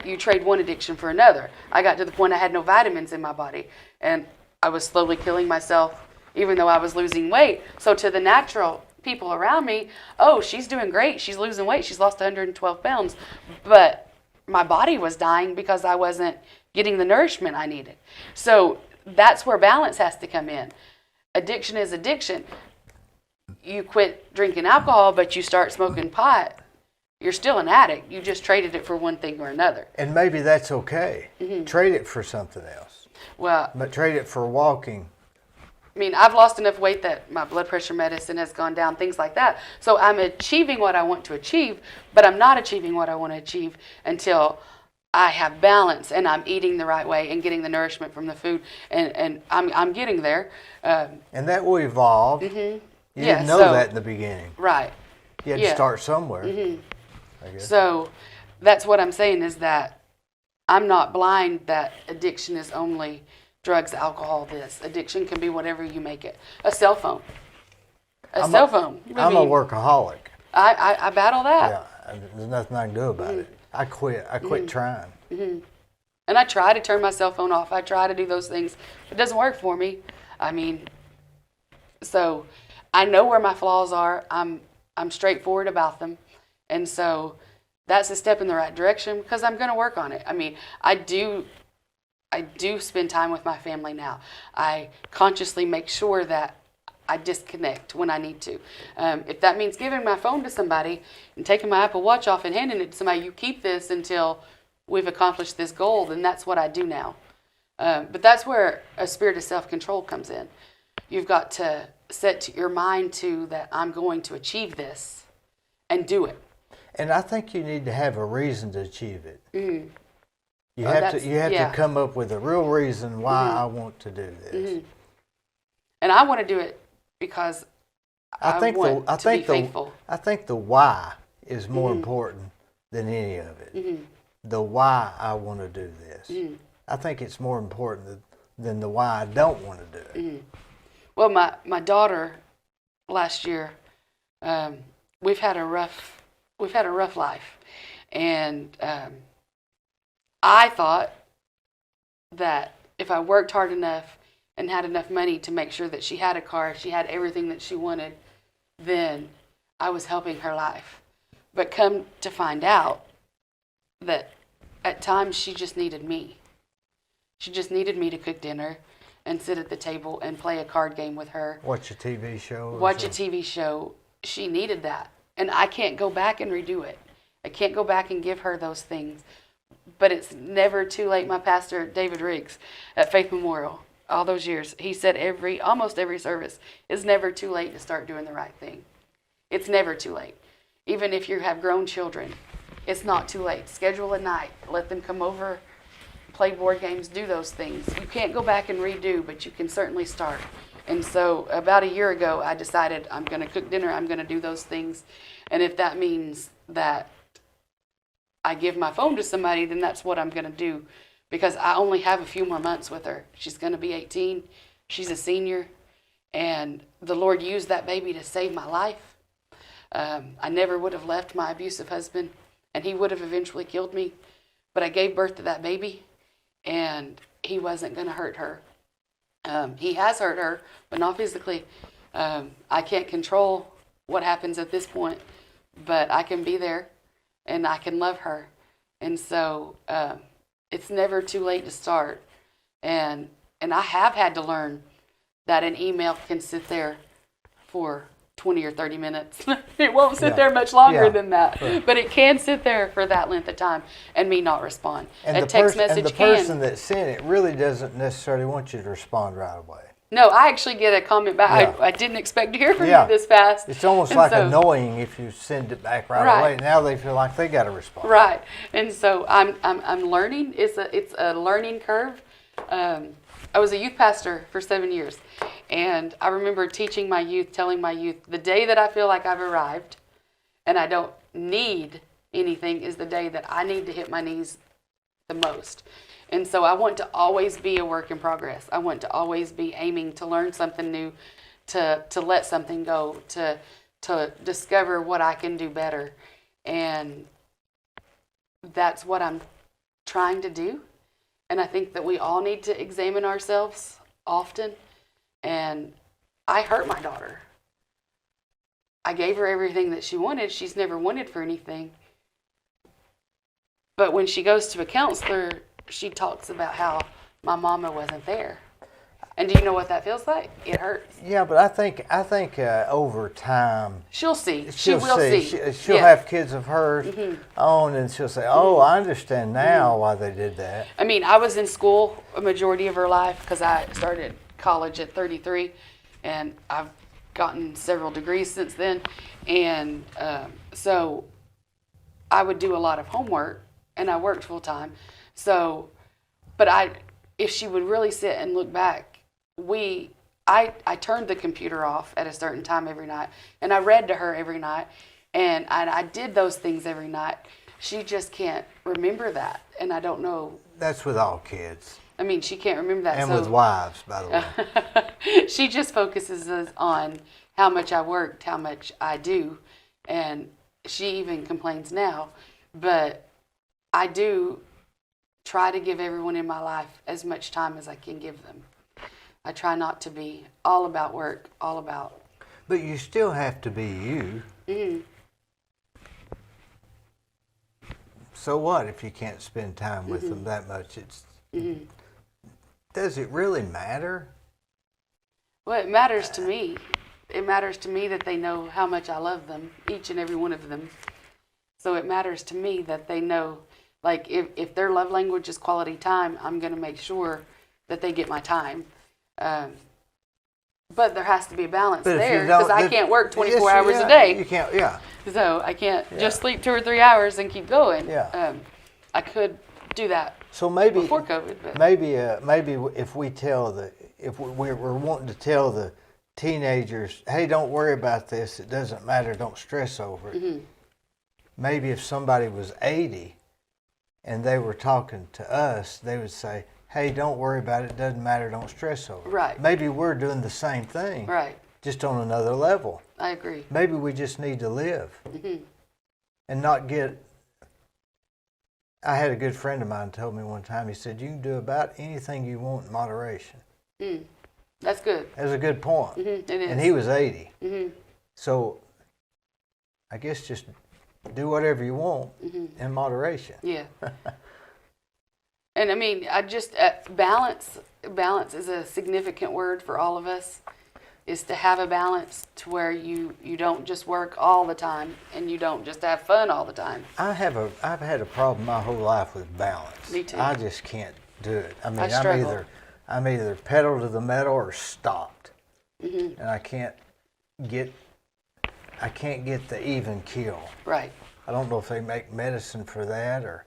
You trade one addiction for another. I got to the point I had no vitamins in my body. And I was slowly killing myself, even though I was losing weight. So to the natural people around me, oh, she's doing great. She's losing weight. She's lost 112 pounds. But my body was dying because I wasn't getting the nourishment I needed. So that's where balance has to come in. Addiction is addiction. You quit drinking alcohol, but you start smoking pot, you're still an addict. You just traded it for one thing or another. And maybe that's okay. Trade it for something else. Well, but trade it for walking. I mean, I've lost enough weight that my blood pressure medicine has gone down, things like that. So I'm achieving what I want to achieve, but I'm not achieving what I want to achieve until I have balance and I'm eating the right way and getting the nourishment from the food. And I'm getting there. And that will evolve. You didn't know that in the beginning. Right. You had to start somewhere. I guess. So that's what I'm saying is that I'm not blind that addiction is only drugs, alcohol, this. Addiction can be whatever you make it. A cell phone. I'm a workaholic. I battle that. Yeah, there's nothing I can do about it. I quit trying. And I try to turn my cell phone off. I try to do those things. It doesn't work for me. I mean, so I know where my flaws are. I'm straightforward about them. And so that's a step in the right direction because I'm going to work on it. I mean, I do spend time with my family now. I consciously make sure that I disconnect when I need to. If that means giving my phone to somebody and taking my Apple Watch off and handing it to somebody, you keep this until we've accomplished this goal, then that's what I do now. But that's where a spirit of self-control comes in. You've got to set your mind to that I'm going to achieve this and do it. And I think you need to have a reason to achieve it. You have to come up with a real reason why I want to do this. And I want to do it because I want to be faithful. I think the why is more important than any of it. The why I want to do this. I think it's more important than the why I don't want to do it. Well, my daughter last year, we've had a rough life, and I thought that if I worked hard enough and had enough money to make sure that she had a car, she had everything that she wanted, then I was helping her life. But come to find out that at times she just needed me. She just needed me to cook dinner and sit at the table and play a card game with her. Watch a TV show. Watch a TV show. She needed that. And I can't go back and redo it. I can't go back and give her those things. But it's never too late. My pastor, David Riggs, at Faith Memorial, all those years, he said almost every service, it's never too late to start doing the right thing. It's never too late. Even if you have grown children, it's not too late. Schedule a night. Let them come over, play board games, do those things. You can't go back and redo, but you can certainly start. And so about a year ago, I decided I'm going to cook dinner. I'm going to do those things. And if that means that I give my phone to somebody, then that's what I'm going to do, because I only have a few more months with her. She's going to be 18. She's a senior. And the Lord used that baby to save my life. I never would have left my abusive husband, and he would have eventually killed me. But I gave birth to that baby, and he wasn't going to hurt her. He has hurt her, but not physically. I can't control what happens at this point, but I can be there, and I can love her. And so it's never too late to start. And I have had to learn that an email can sit there for 20 or 30 minutes. It won't sit there much longer than that. Right. But it can sit there for that length of time and me not respond. And a text message and the person that sent it really doesn't necessarily want you to respond right away. No, I actually get a comment back. I didn't expect to hear from you this fast. It's almost like annoying if you send it back right away. Now they feel like they got to respond. Right. And so I'm learning. It's a learning curve. I was a youth pastor for 7 years, and I remember teaching my youth, telling my youth, the day that I feel like I've arrived and I don't need anything is the day that I need to hit my knees the most. And so I want to always be a work in progress. I want to always be aiming to learn something new, to let something go, to discover what I can do better. And that's what I'm trying to do. And I think that we all need to examine ourselves often. And I hurt my daughter. I gave her everything that she wanted. She's never wanted for anything. But when she goes to a counselor, she talks about how my mama wasn't there. And do you know what that feels like? It hurts. Yeah, but I think over time she'll see. She will see. She'll have kids of hers on, and she'll say, "Oh, I understand now why they did that." I mean, I was in school a majority of her life because I started college at 33, and I've gotten several degrees since then. And so I would do a lot of homework, and I worked full time. So, but if she would really sit and look back, I turned the computer off at a certain time every night, and I read to her every night, and I did those things every night. She just can't remember that, and I don't know. That's with all kids. I mean, she can't remember that. And with wives, by the way. She just focuses on how much I worked, how much I do, and she even complains now. But I do try to give everyone in my life as much time as I can give them. I try not to be all about work, all about... But you still have to be you. Mm-hmm. So what if you can't spend time with them that much? Does it really matter? Well, it matters to me. It matters to me that they know how much I love them, each and every one of them. So it matters to me that they know, like, if their love language is quality time, I'm going to make sure that they get my time. But there has to be a balance there, because I can't work 24 hours a day. You can't, So I can't just sleep 2 or 3 hours and keep going. I could do that before COVID. But. Maybe if we're wanting to tell the teenagers, hey, don't worry about this, it doesn't matter, don't stress over it. Maybe if somebody was 80 and they were talking to us, they would say, hey, don't worry about it, doesn't matter, don't stress over it. Right. Maybe we're doing the same thing. Right. Just on another level. I agree. Maybe we just need to live and not get... I had a good friend of mine told me one time, he said, you can do about anything you want in moderation. That's good. That's a good point. It is. And he was 80. So I guess just do whatever you want in moderation. Yeah. And I mean, I just, balance is a significant word for all of us, is to have a balance to where you don't just work all the time and you don't just have fun all the time. I've had a problem my whole life with balance. Me too. I just can't do it. I mean, I'm either pedal to the metal or stopped. And I can't get, I can't get the even kill. Right. I don't know if they make medicine for that, or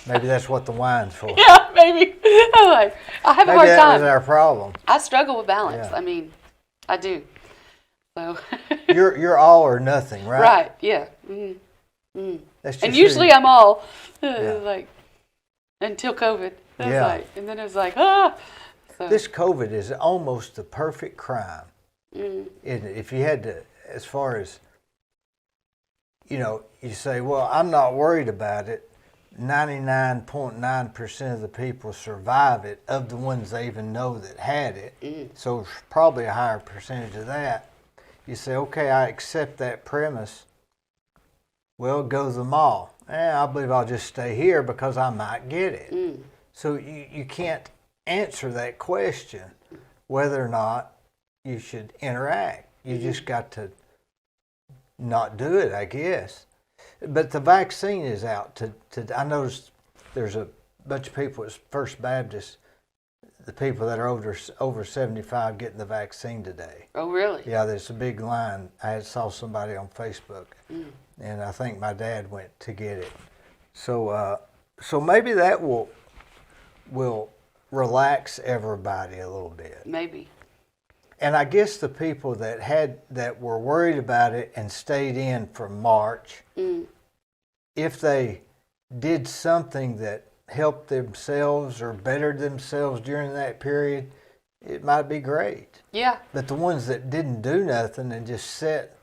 maybe that's what the wine's for. Yeah, maybe. I'm like, I have a Maybe hard that time. was our problem. I struggle with balance. Yeah. I mean, I do. So. You're all or nothing, right? Right. Yeah. Mm-hmm. Mm. That's just And usually I'm all Yeah. like until COVID. It was Yeah. like, and then it was like, ah. So, This COVID is almost the perfect crime. mm, If you had to, as far as, you say, well, I'm not worried about it. 99.9% of the people survive it, of the ones they even know that had it. So it's probably a higher percentage of that. You say, okay, I accept that premise. Well, go to the mall. I believe I'll just stay here because I might get it. So you can't answer that question whether or not you should interact. You just got to not do it, I guess. But the vaccine is out. I noticed there's a bunch of people at First Baptist, the people that are over 75 getting the vaccine today. oh, really? Yeah, there's a big line. I saw somebody on Facebook, and I think my dad went to get it. So maybe that will relax everybody a little bit. Maybe. And I guess the people that were worried about it and stayed in from March, if they did something that helped themselves or bettered themselves during that period, it might be great. Yeah. But the ones that didn't do nothing and just sat,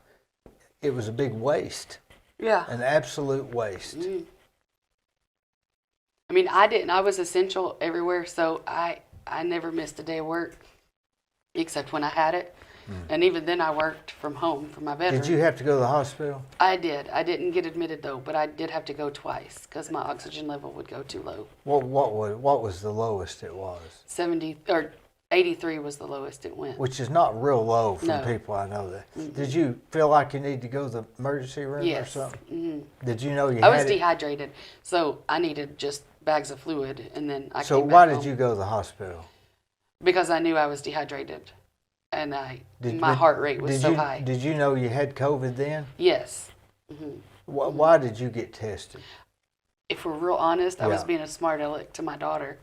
it was a big waste, Yeah. an absolute waste. I mean, I didn't. I was essential everywhere, so I never missed a day of work, except when I had it. And even then, I worked from home from my bedroom. Did you have to go to the hospital? I did. I didn't get admitted though, but I did have to go twice because my oxygen level would go too low. What was the lowest it was? 70 or 83 was the lowest it went. Which is not real low from No. people I know that. Did you feel like you need to go to the emergency room Yes. or something? Mm-hmm. Did you know you I had was it? dehydrated, so I needed just bags of fluid, and then I So came back why did home. you go to the hospital? Because I knew I was dehydrated, and But my heart rate was so high. Did you know you had COVID then? Yes. Why did you get tested? If we're real honest, I was Yeah. being a smart aleck to my daughter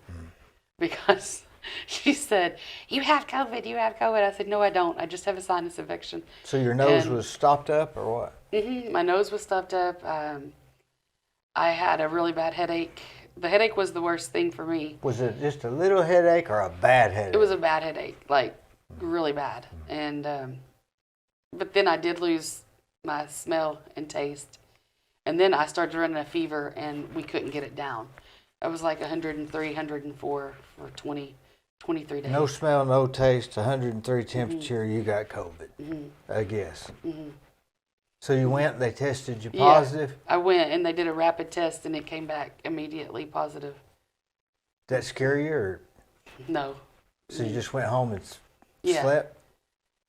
because she said, "You have COVID, you have COVID." I said, "No, I don't. I just have a sinus infection." So your nose And- was stopped up or what? My nose was stuffed up. I had a really bad headache. The headache was the worst thing for me. Was it just a little headache or a bad headache? It was a bad headache, like really bad. And but then I did lose my smell and taste. And then I started running a fever, and we couldn't get it down. I was like 103, 104 for 23 days. No smell, no taste, 103 temperature, you got COVID, I guess. So you went, they tested you positive? I went, and they did a rapid test, and it came back immediately positive. Did that scare you? Or No. so you just went home and Yeah. slept?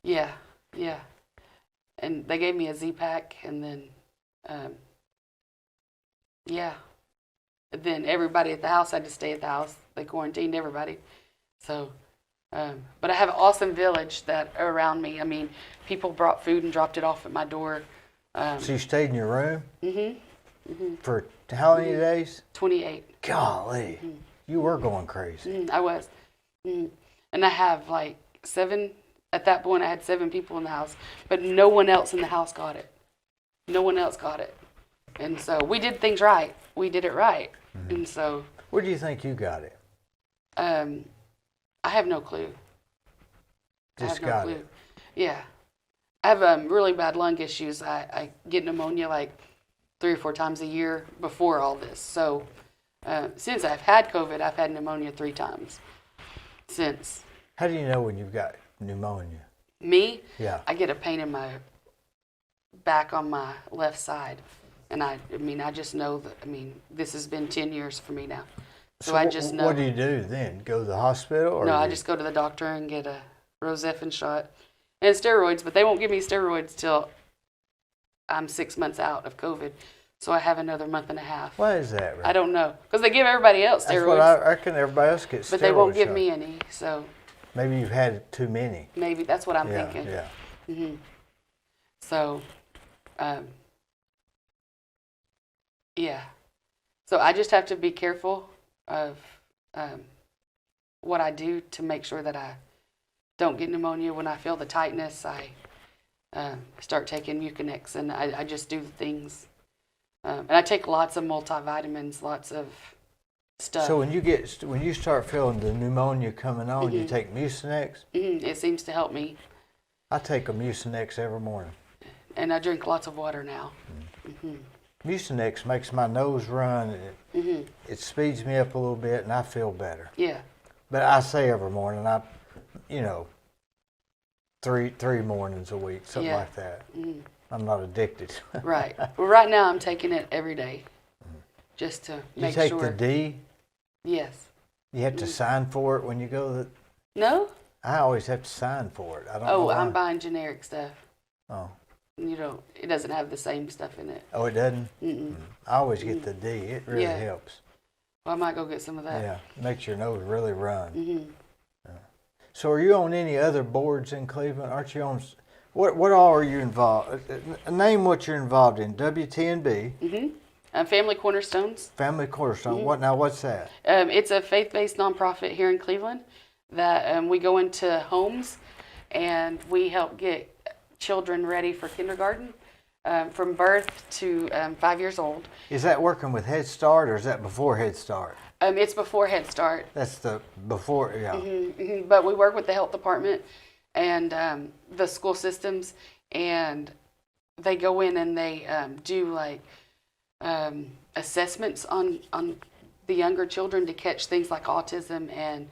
Yeah. And they gave me a Z-Pack, and then, then everybody at the house had to stay at the house. They quarantined everybody. So, but I have an awesome village that are around me. I mean, people brought food and dropped it off at my door. So you stayed in your room? Mm-hmm. For how many days? 28. Golly, you were going crazy. I was. And I have like 7, at that point I had 7 people in the house, but no one else in the house got it. No one else got it. And so we did things right. We did it right. And so. Where do you think you got it? I have no clue. Just got it. Yeah. I have really bad lung issues. I get pneumonia like 3 or 4 times a year before all this. So since I've had COVID, I've had pneumonia 3 times since. How do you know when you've got pneumonia? Me? Yeah. I get a pain in my back on my left side. And I just know that, this has been 10 years for me now. So I just know. What do you do then? Go to the hospital? Or No, I just go to the doctor and get a Rocephin shot and steroids, but they won't give me steroids till I'm 6 months out of COVID. So I have another month and a half. Why is that, right? I don't know. Because they give everybody else steroids. That's what I reckon everybody else gets steroids. But they won't give me any. So maybe you've had too many. maybe that's what I'm Yeah, thinking. yeah. So, yeah. So I just have to be careful of what I do to make sure that I don't get pneumonia. When I feel the tightness, I start taking Mucinex, and I just do the things. And I take lots of multivitamins, lots of stuff. So when you start feeling the pneumonia coming on, you take Mucinex? It seems to help me. I take a Mucinex every morning. And I drink lots of water now. Mucinex makes my nose run. It speeds me up a little bit, and I feel better. Yeah. But I say every morning, three mornings a week, something like that. I'm not addicted. Right. Well, right now I'm taking it every day, just to make sure. You take the D? Yes. You have to sign for it when you go. No. I always have to sign for it. I don't know why. I'm buying generic stuff. Oh. It doesn't have the same stuff in it. Oh, it doesn't? I always get the D. It really helps. Well, I might go get some of that. Yeah, makes your nose really run. So are you on any other boards in Cleveland? Aren't you on, what all are you involved, name what you're involved in, WTNB? Family Cornerstones. Family Cornerstone, what's that? It's a faith-based nonprofit here in Cleveland that we go into homes and we help get children ready for kindergarten from birth to 5 years old. Is that working with Head Start or is that before Head Start? It's before Head Start. That's the before, yeah. But we work with the health department and the school systems, and they go in and they do like assessments on the younger children to catch things like autism and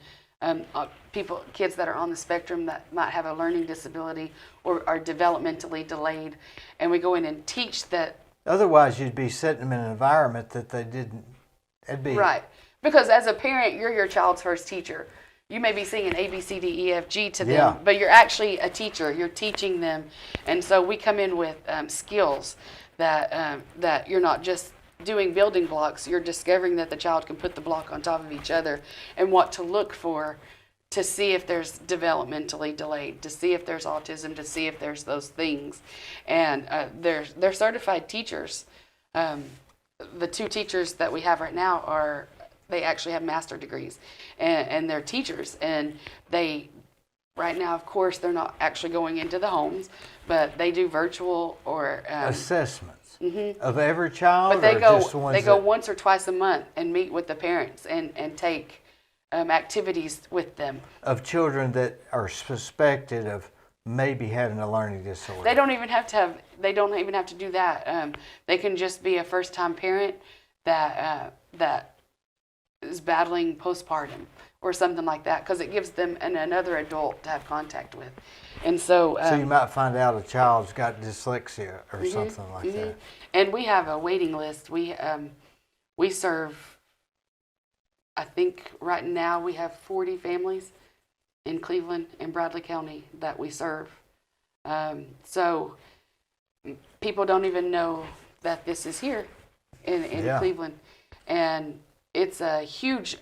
kids that are on the spectrum that might have a learning disability or are developmentally delayed, and we go in and teach that. Otherwise, you'd be setting them in an environment that they didn't. It'd be right, because as a parent, you're your child's first teacher. You may be singing A, B, C, D, E, F, G to them, but you're actually a teacher. You're teaching them, and so we come in with skills that you're not just doing building blocks. You're discovering that the child can put the block on top of each other and what to look for to see if there's developmentally delayed, to see if there's autism, to see if there's those things. And they're certified teachers. The two teachers that we have right now they actually have master degrees, and they're teachers. And right now, of course, they're not actually going into the homes, but they do virtual or assessments of every child. But they go go once or twice a month and meet with the parents and take activities with them of children that are suspected of maybe having a learning disorder. They don't even have to do that. They can just be a first-time parent that is battling postpartum or something like that, because it gives them another adult to have contact with. And so you might find out a child's got dyslexia or something like that. And we have a waiting list. We serve, I think right now we have 40 families in Cleveland and Bradley County that we serve. So people don't even know that this is here in Cleveland. And it's a huge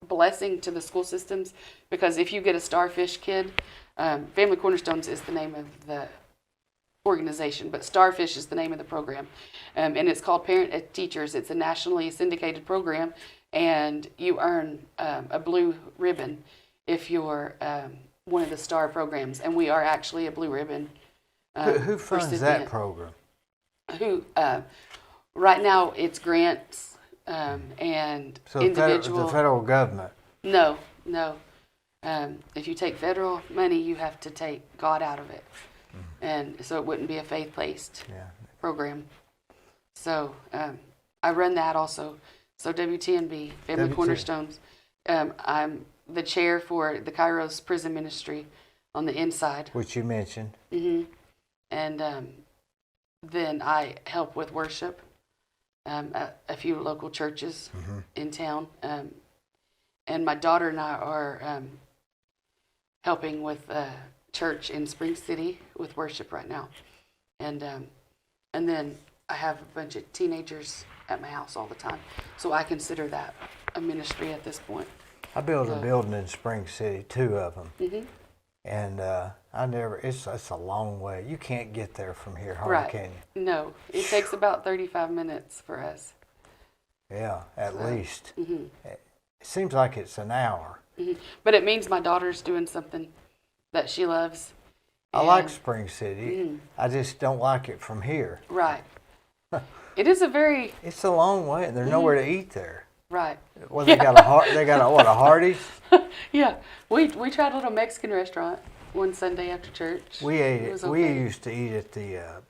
blessing to the school systems, because if you get a Starfish kid, Family Cornerstones is the name of the organization, but Starfish is the name of the program. And it's called Parent as Teachers. It's a nationally syndicated program, and you earn a blue ribbon if you're one of the STAR programs. And we are actually a blue ribbon. Who funds that program? Right now it's grants and so individual. The federal government? No. If you take federal money, you have to take God out of it. And so it wouldn't be a faith-based program. So I run that also. So WTNB, Family Cornerstones. I'm the chair for the Kairos Prison Ministry on the inside. Which you mentioned. And then I help with worship at a few local churches in town. And my daughter and I are helping with church in Spring City with worship right now. And then I have a bunch of teenagers at my house all the time. So I consider that a ministry at this point. I built a building in Spring City, 2 of them. And it's a long way. You can't get there from here, hardly, Right. can you? No, it takes about 35 minutes for us. Yeah, at least. Mm-hmm. It seems like it's an hour. Mm-hmm. But it means my daughter's doing something that she loves. I like And- Spring City. Mhm. I just don't like it from here. Right. It is a very, It's a long way. There's nowhere to eat there. right. Well, they got a Hardee's. Yeah, we tried a little Mexican restaurant one Sunday after church. We ate It it. was We okay. used to eat at the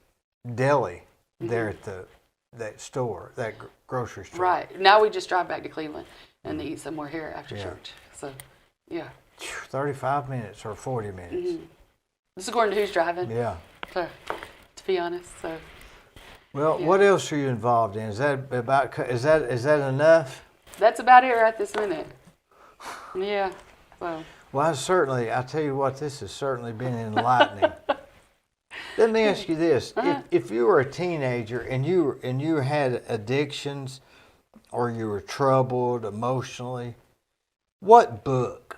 deli there at that store, that grocery store. Right. Now we just drive back to Cleveland and eat somewhere here after Yeah. church. So, yeah. 35 minutes or 40 minutes. Mm-hmm. This is according to who's driving, Yeah. to be honest. So, Well, Yeah. what else are you involved in? Is that enough? that's about it right this minute. Yeah. So, Well, I tell you what, this has certainly been enlightening. Let me ask you this: if you were a teenager and you had addictions, or you were troubled emotionally, what book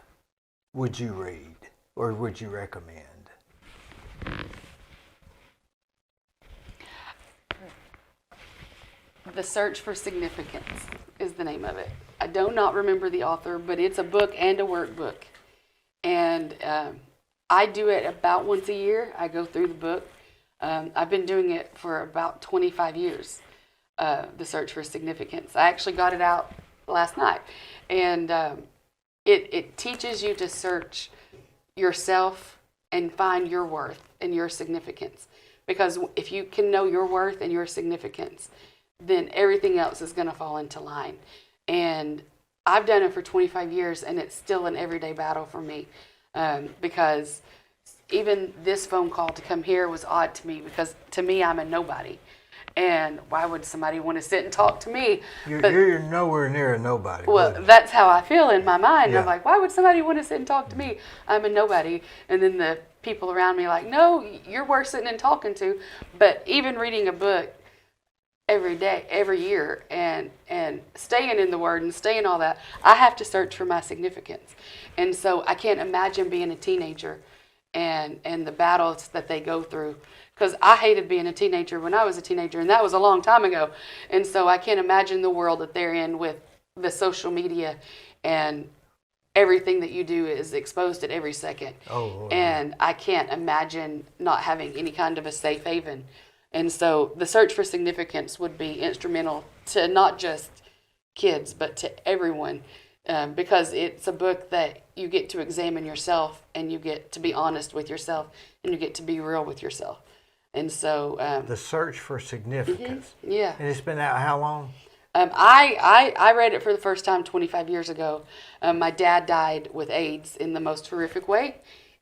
would you read or would you recommend? The Search for Significance is the name of it. I do not remember the author, but it's a book and a workbook. And I do it about once a year. I go through the book. I've been doing it for about 25 years, The Search for Significance. I actually got it out last night. And it teaches you to search yourself and find your worth and your significance. Because if you can know your worth and your significance, then everything else is going to fall into line. And I've done it for 25 years, and it's still an everyday battle for me, because even this phone call to come here was odd to me, because to me, I'm a nobody. And why would somebody want to sit and talk to me? You're nowhere near a nobody. Well, would you? that's how I feel in my mind. Yeah. I'm like, why would somebody want to sit and talk to me? I'm a nobody. And then the people around me are like, no, you're worth sitting and talking to. But even reading a book every day, every year, and staying in the Word and staying all that, I have to search for my significance. And so I can't imagine being a teenager and the battles that they go through. Because I hated being a teenager when I was a teenager, and that was a long time ago. And so I can't imagine the world that they're in with the social media, and everything that you do is exposed at every second. Oh, Lord. And I can't imagine not having any kind of a safe haven. And so The Search for Significance would be instrumental to not just kids, but to everyone, because it's a book that you get to examine yourself, and you get to be honest with yourself, and you get to be real with yourself. And so, The Search for Significance. yeah. And it's been out how long? I read it for the first time 25 years ago. My dad died with AIDS in the most horrific way,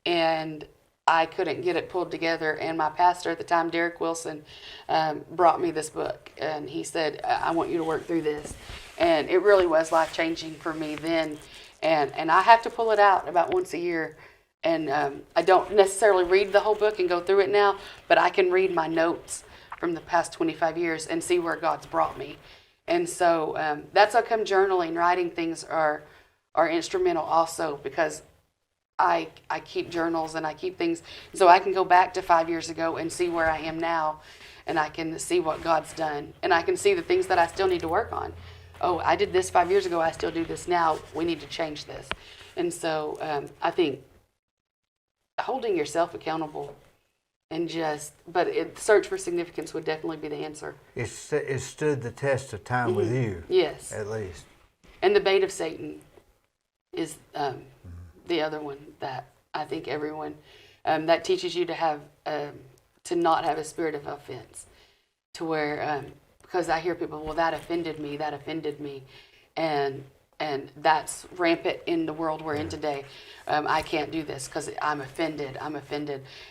and I couldn't get it pulled together. And my pastor at the time, Derek Wilson, brought me this book, and he said, I want you to work through this. And it really was life-changing for me then. And I have to pull it out about once a year. And I don't necessarily read the whole book and go through it now, but I can read my notes from the past 25 years and see where God's brought me. And so that's how come journaling, writing things are instrumental also, because I keep journals and I keep things, so I can go back to 5 years ago and see where I am now, and I can see what God's done, and I can see the things that I still need to work on. Oh, I did this 5 years ago, I still do this now, we need to change this. And so I think holding yourself accountable and Search for Significance would definitely be the answer. It stood the test of time with you, Yes. at least. And the Bait of Satan is the other one that I think everyone, that teaches you to have, to not have a spirit of offense, to where, because I hear people, well, that offended me, and that's rampant in the world we're in today. I can't do this because I'm offended.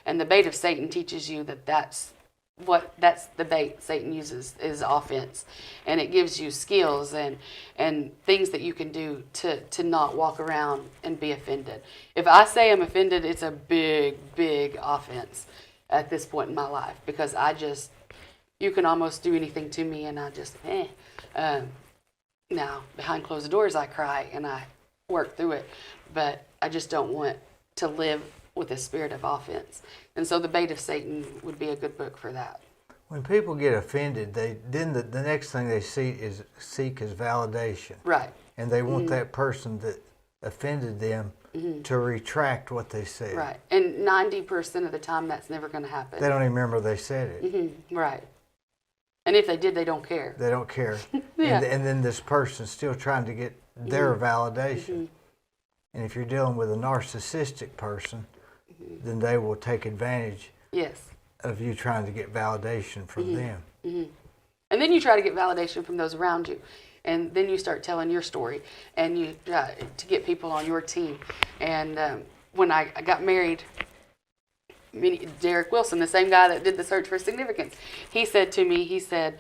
And the bait of Satan teaches you that's the bait Satan uses, is offense. And it gives you skills and things that you can do to not walk around and be offended. If I say I'm offended, it's a big, big offense at this point in my life, because you can almost do anything to me and I just, now, behind closed doors, I cry and I work through it, but I just don't want to live with a spirit of offense. And so The Bait of Satan would be a good book for that. When people get offended, then the next thing they seek is validation. Right. And they want that person that offended them to retract what they said. Right. And 90% of the time, that's never going to happen. They don't even remember they said it. Right. And if they did, they don't care. They don't care. Yeah. And then this person's still trying to get their validation. And if you're dealing with a narcissistic person, then they will take advantage Yes. of you trying to get validation from them. And then you try to get validation from those around you. And then you start telling your story, and you try to get people on your team. And when I got married, Derek Wilson, the same guy that did the Search for Significance, he said to me, he said,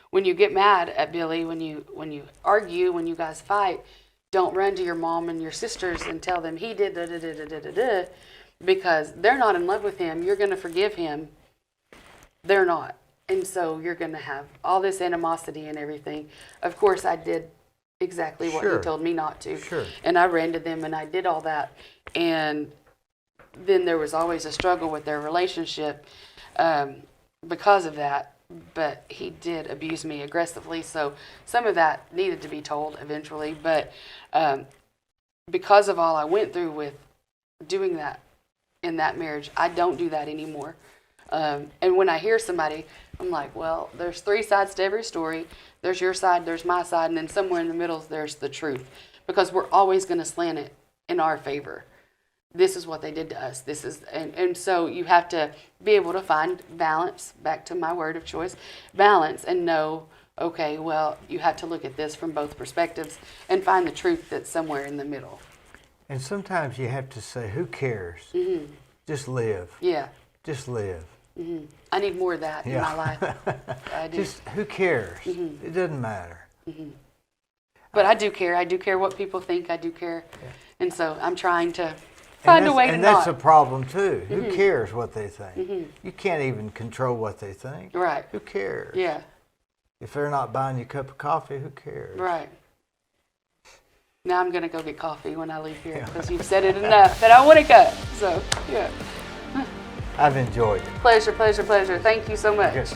when you get mad at Billy, when you argue, when you guys fight, don't run to your mom and your sisters and tell them he did da-da-da-da-da-da-da, because they're not in love with him. You're going to forgive him. They're not. And so you're going to have all this animosity and everything. Of course, I did exactly what he told me not to. Sure. And I ran to them and I did all that. And then there was always a struggle with their relationship because of that. But he did abuse me aggressively. So some of that needed to be told eventually. But because of all I went through with doing that in that marriage, I don't do that anymore. And when I hear somebody, I'm like, well, there's 3 sides to every story. There's your side, there's my side, and then somewhere in the middle, there's the truth. Because we're always going to slant it in our favor. This is what they did to us. This is, and so you have to be able to find balance, back to my word of choice, balance, and know, okay, well, you have to look at this from both perspectives and find the truth that's somewhere in the middle. And sometimes you have to say, who cares? Just live. Yeah. Just live. I need more of that in my life. I do. Just who cares? It doesn't matter. But I do care. I do care what people think. I do care. And so I'm trying to find a way to not. And that's a problem too. Who cares what they think? You can't even control what they think. Right. Who cares? Yeah. If they're not buying you a cup of coffee, who cares? Right. Now I'm going to go get coffee when I leave here because you've said it enough that I want to go. So, yeah. I've enjoyed it. Pleasure, pleasure, pleasure. Thank you so much. Yes.